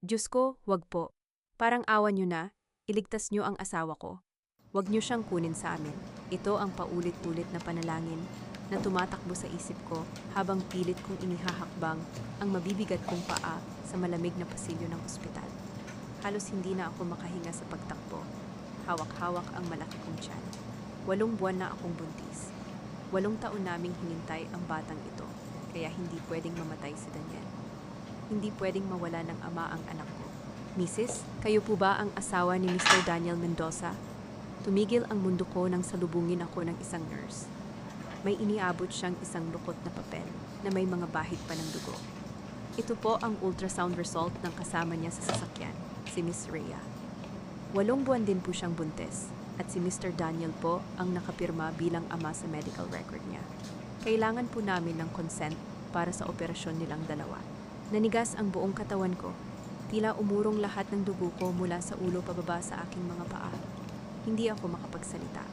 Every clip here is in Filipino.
Diyos ko, wag po. Parang awa niyo na, iligtas niyo ang asawa ko. Wag niyo siyang kunin sa amin. Ito ang paulit-ulit na panalangin na tumatakbo sa isip ko habang pilit kong inihahakbang ang mabibigat kong paa sa malamig na pasilyo ng ospital. Halos hindi na ako makahinga sa pagtakbo. Hawak-hawak ang malaki kong tiyan. 8 buwan na akong buntis. 8 taon naming hinintay ang batang ito, kaya hindi pwedeng mamatay si Daniel. Hindi pwedeng mawala ng ama ang anak ko. Mrs., kayo po ba ang asawa ni Mr. Daniel Mendoza? Tumigil ang mundo ko nang salubungin ako ng isang nurse. May iniabot siyang isang lukot na papel na may mga bahid pa ng dugo. Ito po ang ultrasound result ng kasama niya sa sasakyan, si Miss Rhea. 8 buwan din po siyang buntis at si Mr. Daniel po ang nakapirma bilang ama sa medical record niya. Kailangan po namin ng consent para sa operasyon nilang dalawa. Nanigas ang buong katawan ko. Tila umurong lahat ng dugo ko mula sa ulo pababa sa aking mga paa. Hindi ako makapagsalita.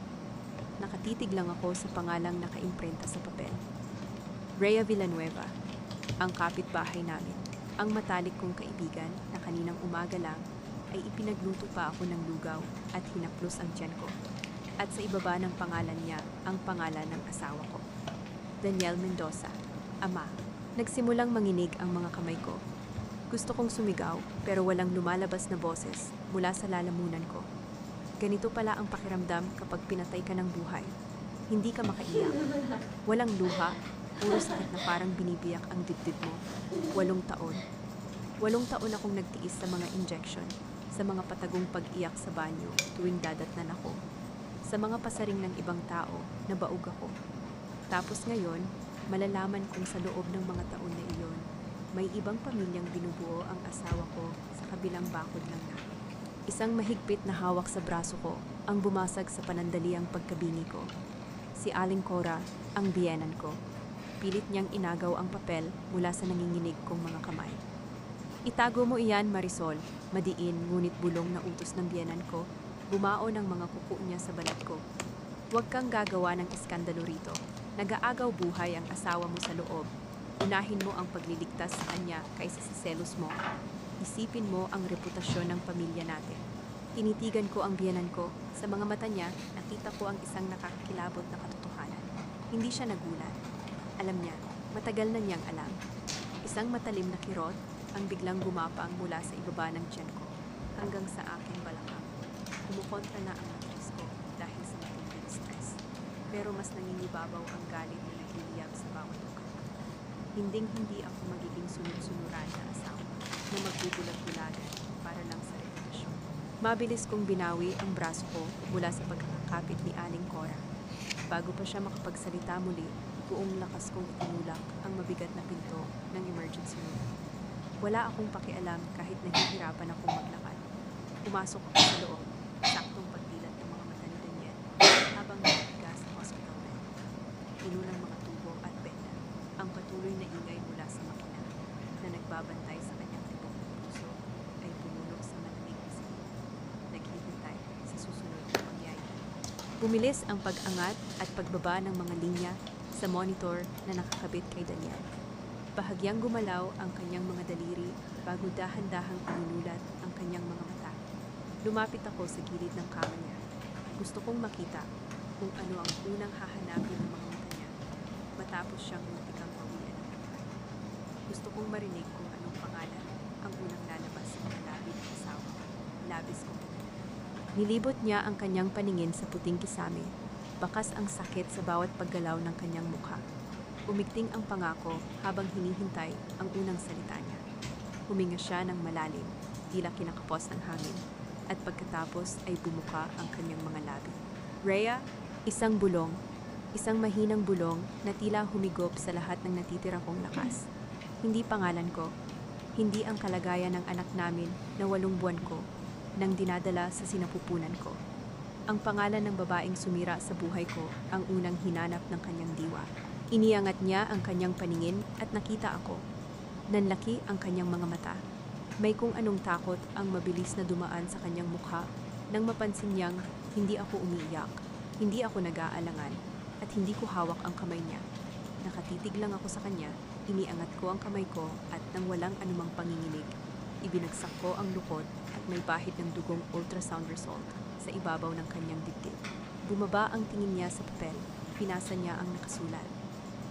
Nakatitig lang ako sa pangalang nakaimprenta sa papel. Rhea Villanueva, ang kapitbahay namin. Ang matalik kong kaibigan na kaninang umaga lang ay ipinagluto pa ako ng lugaw at hinaplos ang tiyan ko. At sa ibaba ng pangalan niya ang pangalan ng asawa ko. Daniel Mendoza, ama. Nagsimulang manginig ang mga kamay ko. Gusto kong sumigaw pero walang lumalabas na boses mula sa lalamunan ko. Ganito pala ang pakiramdam kapag pinatay ka ng buhay. Hindi ka makaiyak. Walang luha, puro sakit na parang binibiyak ang dibdib mo. 8 taon. 8 taon akong nagtiis sa mga injection, sa mga patagong pag-iyak sa banyo tuwing dadatnan ako, sa mga pasaring ng ibang tao na baog ako. Tapos ngayon, malalaman kong sa loob ng mga taon na iyon, may ibang pamilyang binubuo ang asawa ko sa kabilang bakod ng namin. Isang mahigpit na hawak sa braso ko ang bumasag sa panandaliang pagkabingi ko. Si Aling Cora, ang biyenan ko. Pilit niyang inagaw ang papel mula sa nanginginig kong mga kamay. Itago mo iyan, Marisol, madiin ngunit bulong na utos ng biyenan ko. Bumao ng mga kuko niya sa balat ko. Huwag kang gagawa ng iskandalo rito. Nag-aagaw buhay ang asawa mo sa loob. Unahin mo ang pagliligtas sa kanya kaysa sa selos mo. Isipin mo ang reputasyon ng pamilya natin. Tinitigan ko ang biyenan ko. Sa mga mata niya, nakita ko ang isang nakakakilabot na katotohanan. Hindi siya nagulat. Alam niya, matagal na niyang alam. Isang matalim na kirot ang biglang gumapang mula sa ibaba ng tiyan ko hanggang sa aking balakang. Kumukontra na ang matris ko dahil sa matinding stress. Pero mas nangingibabaw ang galit na nagliliyab sa bawat ugat. Hinding-hindi ako magiging sunod-sunuran na asawa na magbubulag-bulagan para lang sa reputasyon. Mabilis kong binawi ang braso ko mula sa pagkakakapit ni Aling Cora. Bago pa siya makapagsalita muli, buong lakas kong itinulak ang mabigat na pinto ng emergency room. Wala akong pakialam kahit nahihirapan akong maglakad. Pumasok ako sa loob, saktong pagdilat ng mga mata ni Daniel habang nahiga sa hospital bed. Puno ng mga tubo at benda, ang patuloy na ingay mula sa makina na nagbabantay sa kanyang tibok ng puso ay pumuno sa malamig na silid. Naghihintay sa susunod na pangyayari. Bumilis ang pag-angat at pagbaba ng mga linya sa monitor na nakakabit kay Daniel. Bahagyang gumalaw ang kanyang mga daliri bago dahan-dahang inunulat ang kanyang mga mata. Lumapit ako sa gilid ng kama niya. Gusto kong makita kung ano ang unang hahanapin ng mga mata niya matapos siyang muntikang mawian ng buhay. Gusto kong marinig kung anong pangalan ang unang lalabas sa mga labi ng asawa. Labis kong nilibot niya ang kanyang paningin sa puting kisame. Bakas ang sakit sa bawat paggalaw ng kanyang mukha. Umigting ang pangako habang hinihintay ang unang salita niya. Huminga siya ng malalim, tila kinakapos ng hangin, at pagkatapos ay bumuka ang kanyang mga labi. Rhea, isang bulong, isang mahinang bulong na tila humigop sa lahat ng natitira kong lakas. Hindi pangalan ko, hindi ang kalagayan ng anak namin na 8 buwan ko nang dinadala sa sinapupunan ko. Ang pangalan ng babaeng sumira sa buhay ko ang unang hinanap ng kanyang diwa. Iniangat niya ang kanyang paningin at nakita ako. Nanlaki ang kanyang mga mata. May kung anong takot ang mabilis na dumaan sa kanyang mukha nang mapansin niyang hindi ako umiiyak, hindi ako nag-aalangan, at hindi ko hawak ang kamay niya. Nakatitig lang ako sa kanya, iniangat ko ang kamay ko at nang walang anumang panginginig, Ibinagsak ko ang lukot at may bahid ng dugong ultrasound result sa ibabaw ng kanyang dibdib. Bumaba ang tingin niya sa papel. Pinasa niya ang nakasulat.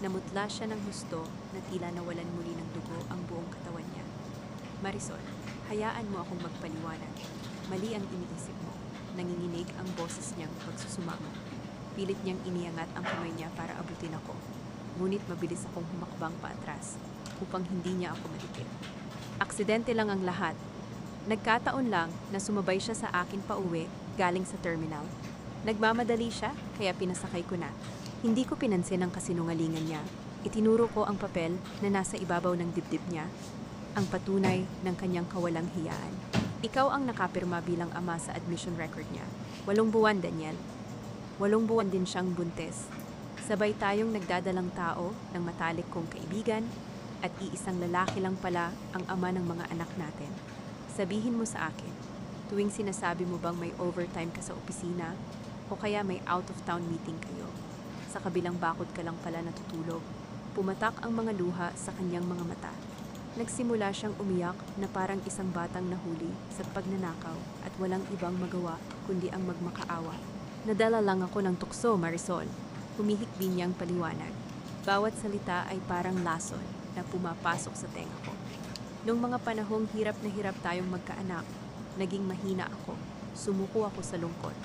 Namutla siya ng husto na tila nawalan muli ng dugo ang buong katawan niya. Marisol, hayaan mo akong magpaliwanag. Mali ang iniisip mo. Nanginginig ang boses niyang pagsusumamo. Pilit niyang iniangat ang kamay niya para abutin ako. Ngunit mabilis akong humakbang paatras upang hindi niya ako madikit. Aksidente lang ang lahat. Nagkataon lang na sumabay siya sa akin pauwi galing sa terminal. Nagmamadali siya kaya pinasakay ko na. Hindi ko pinansin ang kasinungalingan niya. Itinuro ko ang papel na nasa ibabaw ng dibdib niya, ang patunay ng kanyang kawalang hiyaan. Ikaw ang nakapirma bilang ama sa admission record niya. 8 buwan, Daniel. 8 buwan din siyang buntis. Sabay tayong nagdadalang tao ng matalik kong kaibigan at iisang lalaki lang pala ang ama ng mga anak natin. Sabihin mo sa akin, tuwing sinasabi mo bang may overtime ka sa opisina o kaya may out-of-town meeting kayo, sa kabilang bakod ka lang pala natutulog. Pumatak ang mga luha sa kanyang mga mata. Nagsimula siyang umiyak na parang isang batang nahuli sa pagnanakaw at walang ibang magawa kundi ang magmakaawa. Nadala lang ako ng tukso, Marisol. Humihikbi niyang paliwanag. Bawat salita ay parang lason na pumapasok sa tenga ko. Noong mga panahong hirap na hirap tayong magkaanak, naging mahina ako. Sumuko ako sa lungkot.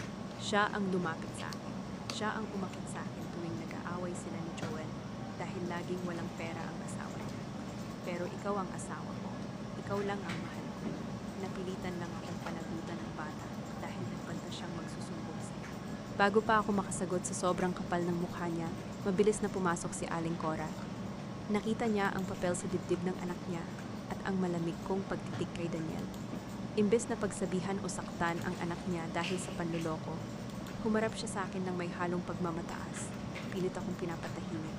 Siya ang lumapit sa akin. Siya ang umakit sa akin tuwing nag-aaway sila ni Joel dahil laging walang pera ang asawa niya. Pero ikaw ang asawa ko. Ikaw lang ang mahal ko. Napilitan lang akong panagutan ng bata dahil nagbanta siyang magsusumbong sa iyo. Bago pa ako makasagot sa sobrang kapal ng mukha niya, mabilis na pumasok si Aling Cora. Nakita niya ang papel sa dibdib ng anak niya at ang malamig kong pagtitig kay Daniel. Imbes na pagsabihan o saktan ang anak niya dahil sa panluloko, humarap siya sa akin ng may halong pagmamataas. Pilit akong pinapatahimik.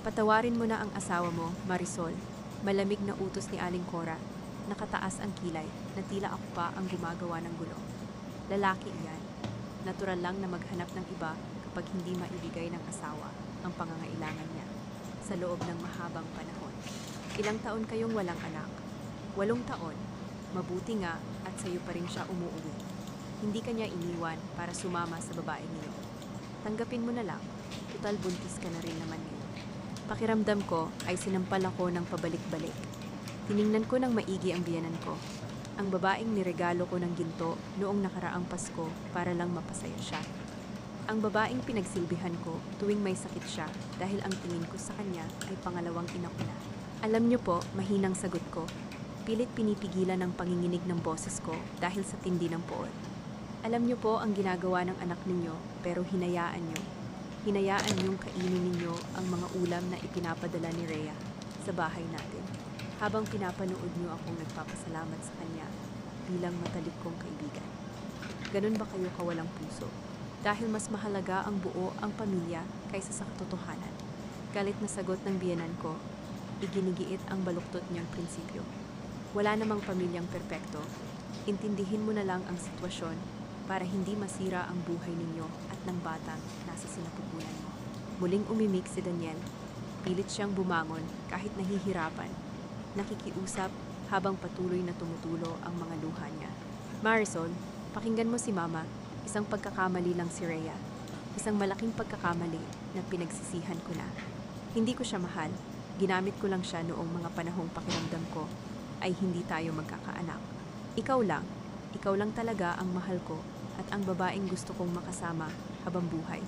Patawarin mo na ang asawa mo, Marisol. Malamig na utos ni Aling Cora. Nakataas ang kilay na tila ako pa ang gumagawa ng gulo. Lalaki iyan. Natural lang na maghanap ng iba kapag hindi maibigay ng asawa ang pangangailangan niya sa loob ng mahabang panahon. Ilang taon kayong walang anak? 8 taon. Mabuti nga at sa'yo pa rin siya umuwi. Hindi kanya iniwan para sumama sa babae niyo. Tanggapin mo na lang, total buntis ka na rin naman ngayon. Pakiramdam ko ay sinampal ako ng pabalik-balik. Tiningnan ko ng maigi ang biyanan ko. Ang babaeng niregalo ko ng ginto noong nakaraang Pasko para lang mapasaya siya. Ang babaeng pinagsilbihan ko tuwing may sakit siya dahil ang tingin ko sa kanya ay pangalawang ina ko na. Alam niyo po, mahinang sagot ko. Pilit pinipigilan ang panginginig ng boses ko dahil sa tindi ng poot. Alam niyo po ang ginagawa ng anak ninyo pero hinayaan niyo. Hinayaan niyong kainin ninyo ang mga ulam na ipinapadala ni Rhea sa bahay natin habang pinapanood niyo akong nagpapasalamat sa kanya bilang matalik kong kaibigan. Ganun ba kayo kawalang puso? Dahil mas mahalaga ang buo ang pamilya kaysa sa katotohanan. Galit na sagot ng biyenan ko, iginigiit ang baluktot niyang prinsipyo. Wala namang pamilyang perpekto. Intindihin mo na lang ang sitwasyon para hindi masira ang buhay ninyo at ng batang nasa sinapupunan mo. Muling umimik si Daniel. Pilit siyang bumangon kahit nahihirapan. Nakikiusap habang patuloy na tumutulo ang mga luha niya. Marisol, pakinggan mo si Mama. Isang pagkakamali lang si Rhea. Isang malaking pagkakamali na pinagsisihan ko na. Hindi ko siya mahal. Ginamit ko lang siya noong mga panahong pakiramdam ko ay hindi tayo magkakaanak. Ikaw lang talaga ang mahal ko at ang babaeng gusto kong makasama habang buhay.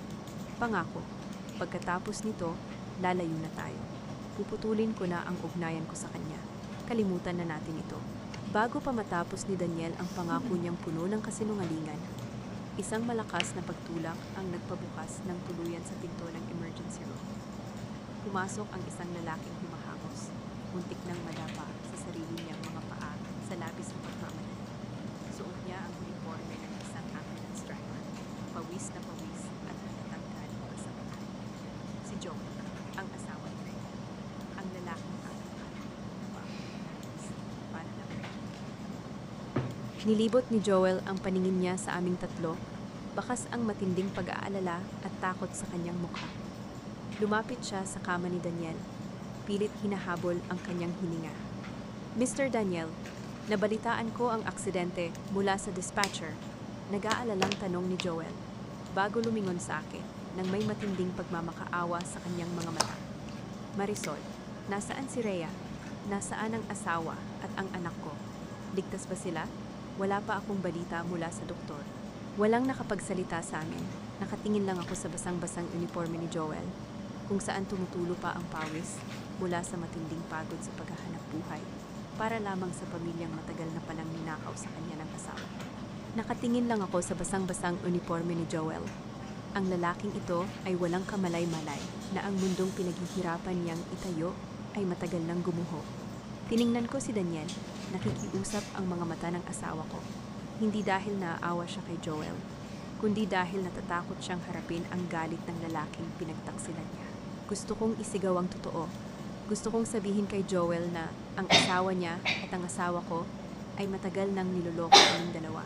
Pangako, pagkatapos nito, lalayo na tayo. Puputulin ko na ang ugnayan ko sa kanya. Kalimutan na natin ito. Bago pa matapos ni Daniel ang pangako niyang puno ng kasinungalingan, isang malakas na pagtulak ang nagpabukas ng tuluyan sa pinto ng emergency room. Pumasok ang isang lalaking humahangos, muntik nang madapa sa sarili niyang mga paa sa labis na pagmamadali. Suot niya ang uniforme ng isang ambulance driver, pawis na pawis at natatangkad sa mata. Si Joe, ang asawa ni Rhea, ang lalaking para na Rhea. Nilibot ni Joel ang paningin niya sa aming tatlo, bakas ang matinding pag-aalala at takot sa kanyang mukha. Lumapit siya sa kama ni Daniel. Pilit hinahabol ang kanyang hininga. Mr. Daniel, Nabalitaan ko ang aksidente mula sa dispatcher. Nag-aalalang tanong ni Joel bago lumingon sa akin nang may matinding pagmamakaawa sa kanyang mga mata. Marisol, nasaan si Rhea? Nasaan ang asawa at ang anak ko? Ligtas ba sila? Wala pa akong balita mula sa doktor. Walang nakapagsalita sa amin. Nakatingin lang ako sa basang-basang uniforme ni Joel, kung saan tumutulo pa ang pawis mula sa matinding pagod sa paghahanap buhay, para lamang sa pamilyang matagal na palang ninakaw sa kanya ng asawa. Nakatingin lang ako sa basang-basang uniforme ni Joel. Ang lalaking ito ay walang kamalay-malay na ang mundong pinaghihirapan niyang itayo ay matagal nang gumuho. Tiningnan ko si Daniel, nakikiusap ang mga mata ng asawa ko. Hindi dahil naaawa siya kay Joel, kundi dahil natatakot siyang harapin ang galit ng lalaking pinagtaksilan niya. Gusto kong isigaw ang totoo. Gusto kong sabihin kay Joel na ang asawa niya at ang asawa ko ay matagal nang niloloko kaming dalawa.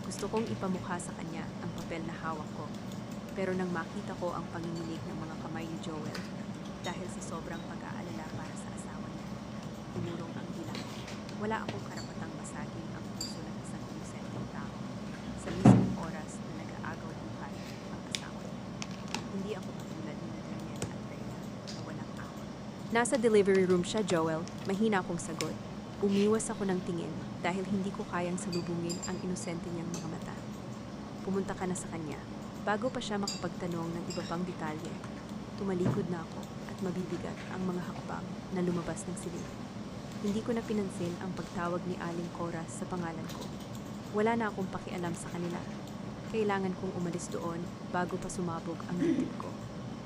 Gusto kong ipamukha sa kanya ang papel na hawak ko. Pero nang makita ko ang panginginig ng mga kamay ni Joel, dahil sa sobrang pag-aalala para sa asawa niya, umurong ang dila. Wala akong karapatang basagin ang puso ng isang inosenteng tao sa mismong oras na nag-aagaw buhay ang asawa niya. Hindi ako katulad ni Daniel at Rhea na walang awa. Nasa delivery room siya, Joel. Mahina akong sagot. Umiwas ako ng tingin dahil hindi ko kayang salubungin ang inosente niyang mga mata. Pumunta ka na sa kanya. Bago pa siya makapagtanong ng iba pang detalye, tumalikod na ako at mabibigat ang mga hakbang na lumabas ng silid. Hindi ko na pinansin ang pagtawag ni Aling Cora sa pangalan ko. Wala na akong pakialam sa kanila. Kailangan kong umalis doon bago pa sumabog ang dibdib ko.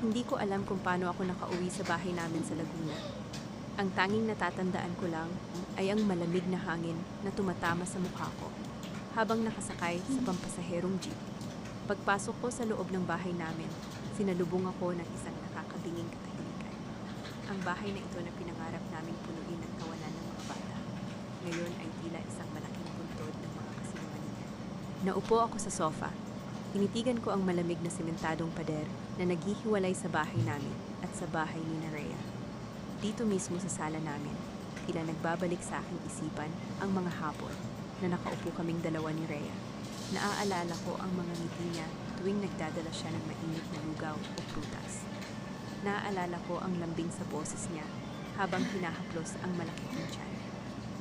Hindi ko alam kung paano ako nakauwi sa bahay namin sa Laguna. Ang tanging natatandaan ko lang ay ang malamig na hangin na tumatama sa mukha ko habang nakasakay sa pampasaherong jeep. Pagpasok ko sa loob ng bahay namin, sinalubong ako ng isang nakakabinging katahimikan. Ang bahay na ito na pinangarap naming punuin ng tawanan ng mga bata, ngayon ay tila isang malaking puntod ng mga kasinungalingan. Naupo ako sa sofa. Tinitigan ko ang malamig na sementadong pader na naghihiwalay sa bahay namin at sa bahay ni Rhea. Dito mismo sa sala namin, tila nagbabalik sa aking isipan ang mga hapon na nakaupo kaming dalawa ni Rhea. Naaalala ko ang mga ngiti niya tuwing nagdadala siya ng mainit na lugaw o prutas. Naaalala ko ang lambing sa boses niya habang hinahaplos ang malaki kong tiyan.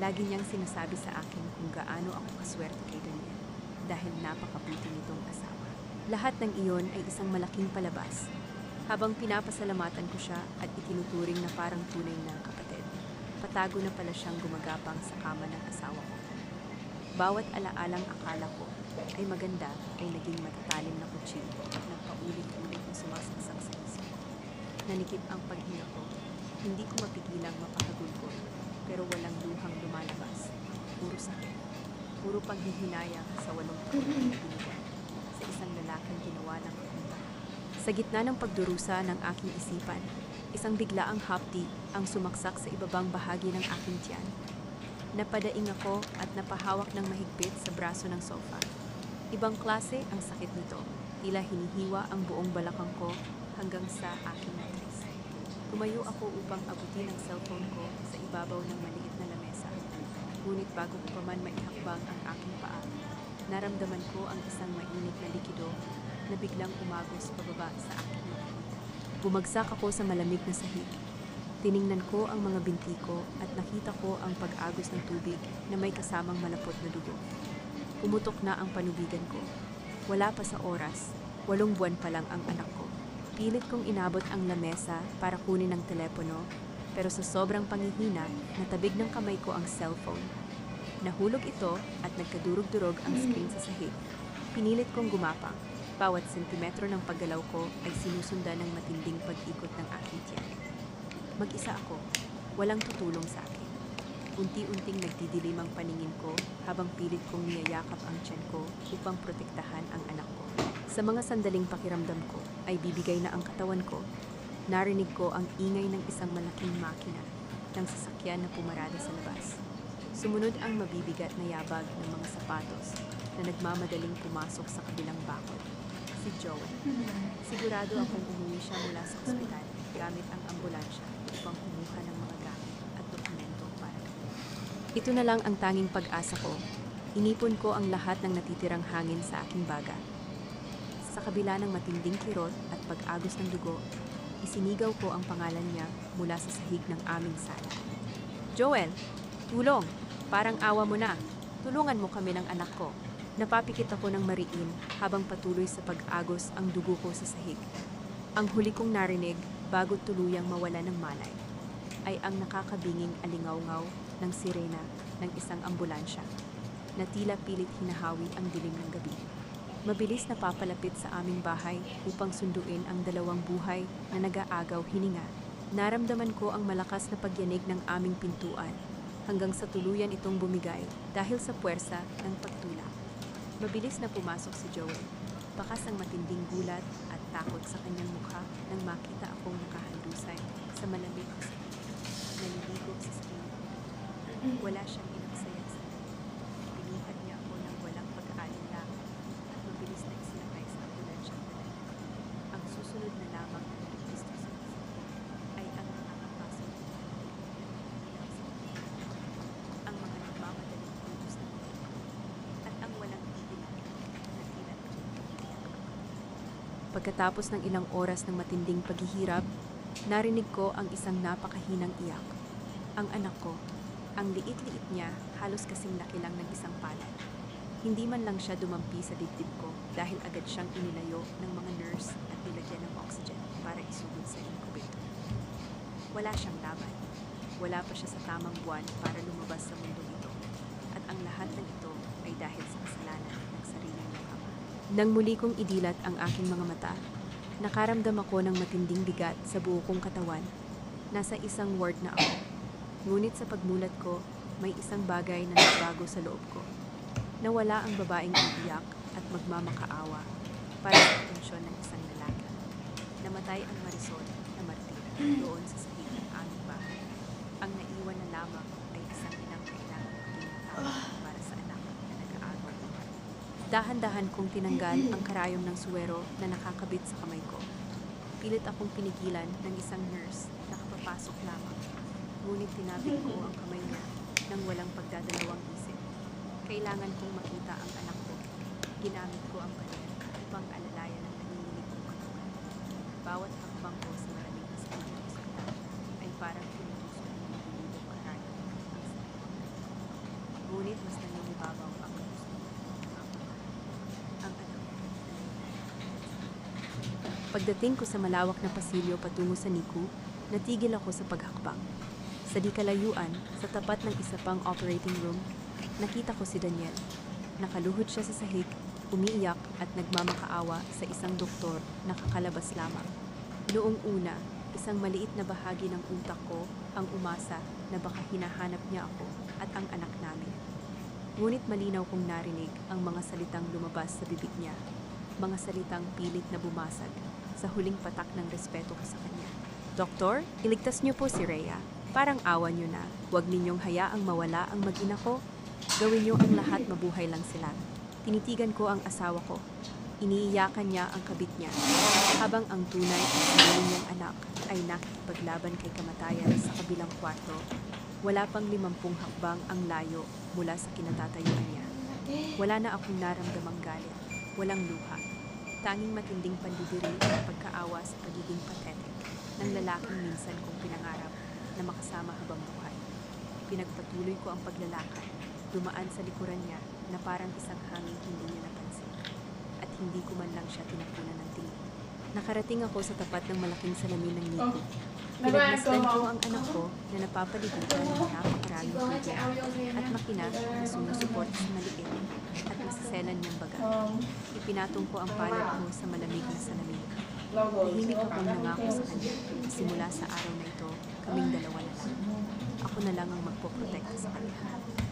Lagi niyang sinasabi sa akin kung gaano ako kaswerte kay Daniel dahil napakabuti nitong asawa. Lahat ng iyon ay isang malaking palabas. Habang pinapasalamatan ko siya at itinuturing na parang tunay na kapatid, patago na pala siyang gumagapang sa kama ng asawa ko. Bawat alaalang akala ko ay maganda ay naging matatalim na kutsilyo na paulit-ulit na sumasagsak sa isip ko. Nanikip ang paghinga ko. Hindi ko mapigilang mapakagulgol, pero walang luhang lumalabas. Puro sakit. Puro paghihinayang sa walong taon na binigay sa isang lalaking ginawa ng kapunta. Sa gitna ng pagdurusa ng aking isipan, isang biglaang hapdi ang sumaksak sa ibabang bahagi ng aking tiyan. Napadaing ako at napahawak ng mahigpit sa braso ng sofa. Ibang klase ang sakit nito. Tila hinihiwa ang buong balakang ko hanggang sa aking matris. Tumayo ako upang abutin ang cellphone ko sa ibabaw ng maliit na lamesa. Ngunit bago ko pa man maihakbang ang aking paa, naramdaman ko ang isang mainit na likido na biglang umagos pababa sa aking mga hita. Bumagsak ako sa malamig na sahig. Tiningnan ko ang mga binti ko at nakita ko ang pag-agos ng tubig na may kasamang malapot na dugo. Pumutok na ang panubigan ko. Wala pa sa oras, 8 buwan pa lang ang anak ko. Pilit kong inabot ang lamesa para kunin ang telepono, pero sa sobrang panghihina, natabig ng kamay ko ang cellphone. Nahulog ito at nagkadurog-durog ang screen sa sahig. Pinilit kong gumapang. Bawat sentimetro ng paggalaw ko ay sinusundan ng matinding pag-ikot ng aking tiyan. Mag-isa ako, walang tutulong sa akin. Unti-unting nagdidilim ang paningin ko habang pilit kong niyayakap ang tiyan ko upang protektahan ang anak ko. Sa mga sandaling pakiramdam ko ay bibigay na ang katawan ko, narinig ko ang ingay ng isang malaking makina ng sasakyan na pumarada sa labas. Sumunod ang mabibigat na yabag ng mga sapatos na nagmamadaling pumasok sa kabilang bakod. Si Joel. Sigurado akong umuwi siya mula sa ospital gamit ang ambulansya upang kumuha ng mga gamit at dokumento para kami. Ito na lang ang tanging pag-asa ko. Inipon ko ang lahat ng natitirang hangin sa aking baga. Sa kabila ng matinding kirot at pag-agos ng dugo, isinigaw ko ang pangalan niya mula sa sahig ng aming sala. Joel, tulong! Parang awa mo na. Tulungan mo kami ng anak ko. Napapikit ako ng mariin habang patuloy sa pag-agos ang dugo ko sa sahig. Ang huli kong narinig bago tuluyang mawala ng malay ay ang nakakabinging alingaw-ngaw ng sirena ng isang ambulansya na tila pilit hinahawi ang dilim ng gabi. Mabilis na papalapit sa aming bahay upang sunduin ang dalawang buhay na nag-aagaw hininga. Naramdaman ko ang malakas na pagyanig ng aming pintuan hanggang sa tuluyan itong bumigay dahil sa puwersa ng pagtulak. Mabilis na pumasok si Joel. Bakas ang matinding gulat at takot sa kanyang mukha nang makita akong nakahandusay sa malamig na sahig. Naliligo sa skin. Wala siyang inaksayat sa akin. Pinihad niya ako ng walang pag-aalinlangan at mabilis na isinakay sa ambulansya na dala. Ang susunod na lamang na nagpisto sa isip ay ang nakakapasok na ilaw sa mga ang mga nagmamadaling kilos ng mga at ang walang tigil na tila Pagkatapos ng ilang oras ng matinding paghihirap, narinig ko ang isang napakahinang iyak. Ang anak ko, ang liit-liit niya, halos kasing laki lang ng isang palad. Hindi man lang siya dumampi sa dibdib ko dahil agad siyang inilayo ng mga nurse at nilagyan ng oxygen para isugod sa incubator. Wala siyang laban. Wala pa siya sa tamang buwan para lumabas sa mundong ito. At ang lahat ng ito ay dahil sa kasalanan ng sarili niyang ama. Nang muli kong idilat ang aking mga mata, nakaramdam ako ng matinding bigat sa buo kong katawan. Nasa isang ward na ako. Ngunit sa pagmulat ko, may isang bagay na nagbago sa loob ko. Nawala ang babaeng iiyak at magmamakaawa para sa atensyon ng isang lalaki. Namatay ang Marisol na martir doon sa sahig ng aming bahay. Ang naiwan na lamang ay isang inang kailangan maging matawag para sa anak na nag-aagaw buhay. Dahan-dahan kong tinanggal ang karayom ng suwero na nakakabit sa kamay ko. Pilit akong pinigilan ng isang nurse na kapapasok lamang. Ngunit tinapik ko ang kamay niya nang walang pagdadalawang isip. Kailangan kong makita ang anak ko. Ginamit ko ang pader upang alalayan ang nanginginig kong katawan. Bawat hakbang ko sa malamig na sahig ng ospital ay parang pinutusok ng nilulubog karayom ang sarili. Ngunit mas nangingibabaw ang gusto ko. Ang anak ko. Pagdating ko sa malawak na pasilyo patungo sa NICU, natigil ako sa paghakbang. Sa di kalayuan, sa tapat ng isa pang operating room, nakita ko si Daniel. Nakaluhod siya sa sahig, umiiyak at nagmamakaawa sa isang doktor na kakalabas lamang. Noong una, isang maliit na bahagi ng utak ko ang umasa na baka hinahanap niya ako at ang anak namin. Ngunit malinaw kong narinig ang mga salitang lumabas sa bibig niya, mga salitang pilit na bumasag sa huling patak ng respeto ko sa kanya. Doktor, iligtas niyo po si Rhea. Parang awa niyo na. Huwag ninyong hayaang mawala ang mag-ina ko. Gawin niyo ang lahat, mabuhay lang sila. Tinitigan ko ang asawa ko. Iniiyakan niya ang kabit niya. Habang ang tunay at sarili niyang anak ay nakikipaglaban kay kamatayan sa kabilang kwarto, wala pang 50 hakbang ang layo mula sa kinatatayuan niya. Wala na akong naramdamang galit. Walang luha. Tanging matinding pandidiri at pagkaawa sa pagiging pathetic ng lalaking minsan kong pinangarap na makasama habang buhay. Pinagpatuloy ko ang paglalakad, dumaan sa likuran niya na parang isang hangin hindi niya napansin. At hindi ko man lang siya tinapunan ng tingin. Nakarating ako sa tapat ng malaking salamin ng NICU. Pinagmasdan ko ang anak ko na napapalibutan ng napakaraming tubig at makina na sumusuporta sa maliit at masaselan niyang baga. Ipinatong ko ang palad ko sa malamig na salamin. Tahimik akong nangako sa kanya. Simula sa araw na ito, kaming dalawa na lang. Ako na lang ang magpoprotekta sa kanya.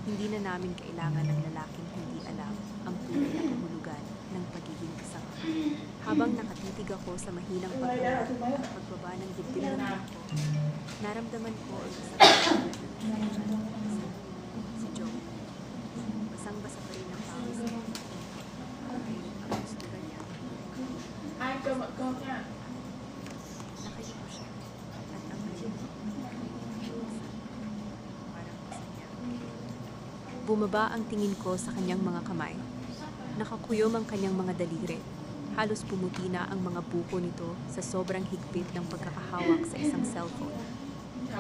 Hindi na namin kailangan ng lalaking hindi alam ang tunay na kahulugan ng pagiging isang ama. Habang nakatitig ako sa mahinang pagbaba at pagbaba ng dibdib ng anak ko, naramdaman ko ang isang si Joe. Basang-basa pa rin ang pawis niya. Ang postura niya. Nakayuko siya at ang ayun parang masaya. Bumaba ang tingin ko sa kanyang mga kamay. Nakakuyom ang kanyang mga daliri. Halos pumuti na ang mga buko nito sa sobrang higpit ng pagkakahawak sa isang cellphone.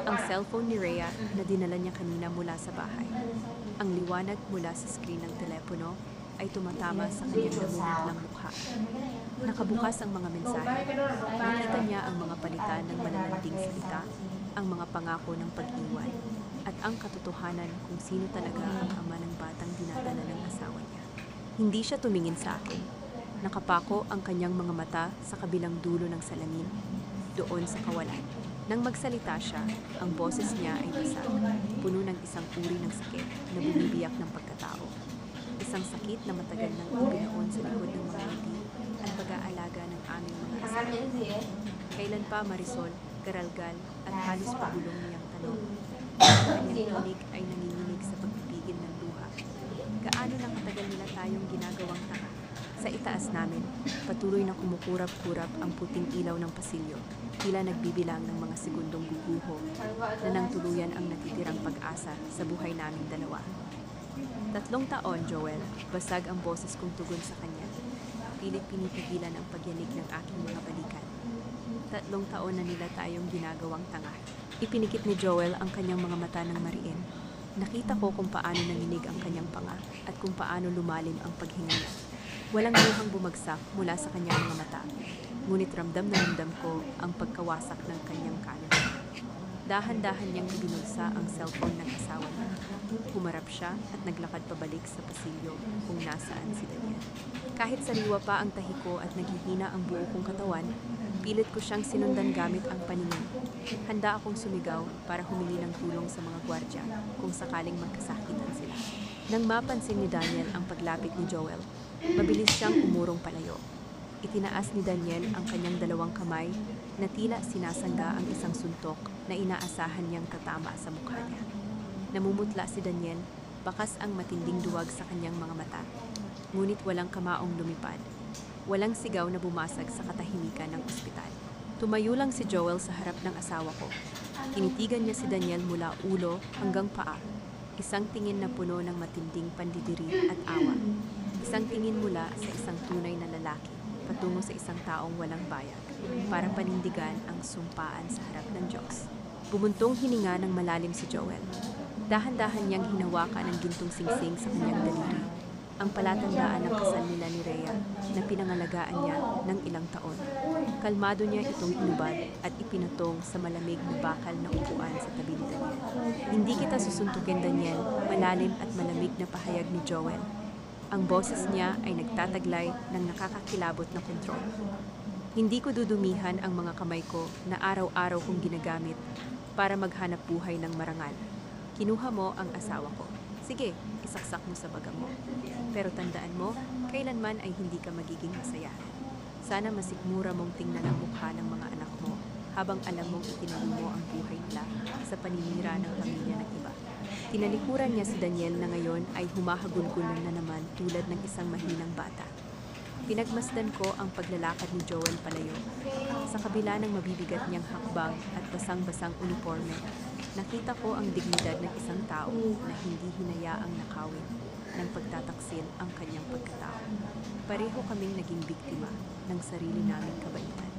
Ang cellphone ni Rhea na dinala niya kanina mula sa bahay. Ang liwanag mula sa screen ng telepono ay tumatama sa kanyang namumutlang mukha. Nakabukas ang mga mensahe. Nakita niya ang mga palitan ng malalanding salita, ang mga pangako ng pag-iwan, at ang katotohanan kung sino talaga ang ama ng batang dinadala ng asawa niya. Hindi siya tumingin sa akin. Nakapako ang kanyang mga mata sa kabilang dulo ng salamin, doon sa kawalan. Nang magsalita siya, ang boses niya ay basag, puno ng isang uri ng sakit na bumibiyak ng pagkatao. Isang sakit na matagal nang ibinaon sa likod ng mga ngiti at pag-aalaga ng aming mga asawa. Kailan pa, Marisol, garalgal at halos pagulong niyang tanong. Ang kanyang tinig ay nanginginig sa pagpipigil ng luha. Gaano nang katagal nila tayong ginagawang tanga? Sa itaas namin, patuloy na kumukurap-kurap ang puting ilaw ng pasilyo, tila nagbibilang ng mga segundong guguho na nang tuluyan ang natitirang pag-asa sa buhay naming dalawa. 3 taon, Joel, basag ang boses kong tugon sa kanya. Pilit pinipigilan ang pagyanig ng aking mga balikan. 3 taon na nila tayong ginagawang tanga. Ipinikit ni Joel ang kanyang mga mata ng mariin. Nakita ko kung paano nanginig ang kanyang panga at kung paano lumalim ang paghinga niya. Walang luhang bumagsak mula sa kanyang mga mata, ngunit ramdam na ramdam ko ang pagkawasak ng kanyang kanan. Dahan-dahan niyang ibinulsa ang cellphone ng asawa niya. Humarap siya at naglakad pabalik sa pasilyo kung nasaan si Daniel. Kahit sariwa pa ang tahi ko at naghihina ang buo kong katawan, pilit ko siyang sinundan gamit ang paningin. Handa akong sumigaw para humingi ng tulong sa mga gwardya kung sakaling magkasakitan sila. Nang mapansin ni Daniel ang paglapit ni Joel, mabilis siyang umurong palayo. Itinaas ni Daniel ang kanyang 2 kamay na tila sinasangga ang isang suntok na inaasahan niyang tatama sa mukha niya. Namumutla si Daniel, bakas ang matinding duwag sa kanyang mga mata. Ngunit walang kamaong lumipad. Walang sigaw na bumasag sa katahimikan ng ospital. Tumayo lang si Joel sa harap ng asawa ko. Tinitigan niya si Daniel mula ulo hanggang paa. Isang tingin na puno ng matinding pandidiri at awa. Isang tingin mula sa isang tunay na lalaki patungo sa isang taong walang bayag para panindigan ang sumpaan sa harap ng Diyos. Bumuntong hininga ng malalim si Joel. Dahan-dahan niyang hinawakan ang gintong singsing sa kanyang daliri. Ang palatandaan ng kasal nila ni Rhea na pinangalagaan niya ng ilang taon. Kalmado niya itong inubad at ipinatong sa malamig na bakal na upuan sa tabi ni Daniel. Hindi kita susuntukin, Daniel, malalim at malamig na pahayag ni Joel. Ang boses niya ay nagtataglay ng nakakakilabot na kontrol. Hindi ko dudumihan ang mga kamay ko na araw-araw kong ginagamit para maghanap buhay ng marangal. Kinuha mo ang asawa ko. Sige, isaksak mo sa baga mo. Pero tandaan mo, kailanman ay hindi ka magiging masaya. Sana masikmura mong tingnan ang mukha ng mga anak mo habang alam mong itinayo mo ang buhay nila sa paninira ng pamilya ng iba. Tinalikuran niya si Daniel na ngayon ay humahagulgulan na naman tulad ng isang mahinang bata. Pinagmasdan ko ang paglalakad ni Joel palayo. Sa kabila ng mabibigat niyang hakbang at basang-basang uniforme, nakita ko ang dignidad ng isang tao na hindi hinayaang nakawin ng pagtataksil ang kanyang pagkatao. Pareho kaming naging biktima ng sarili naming kabaitan.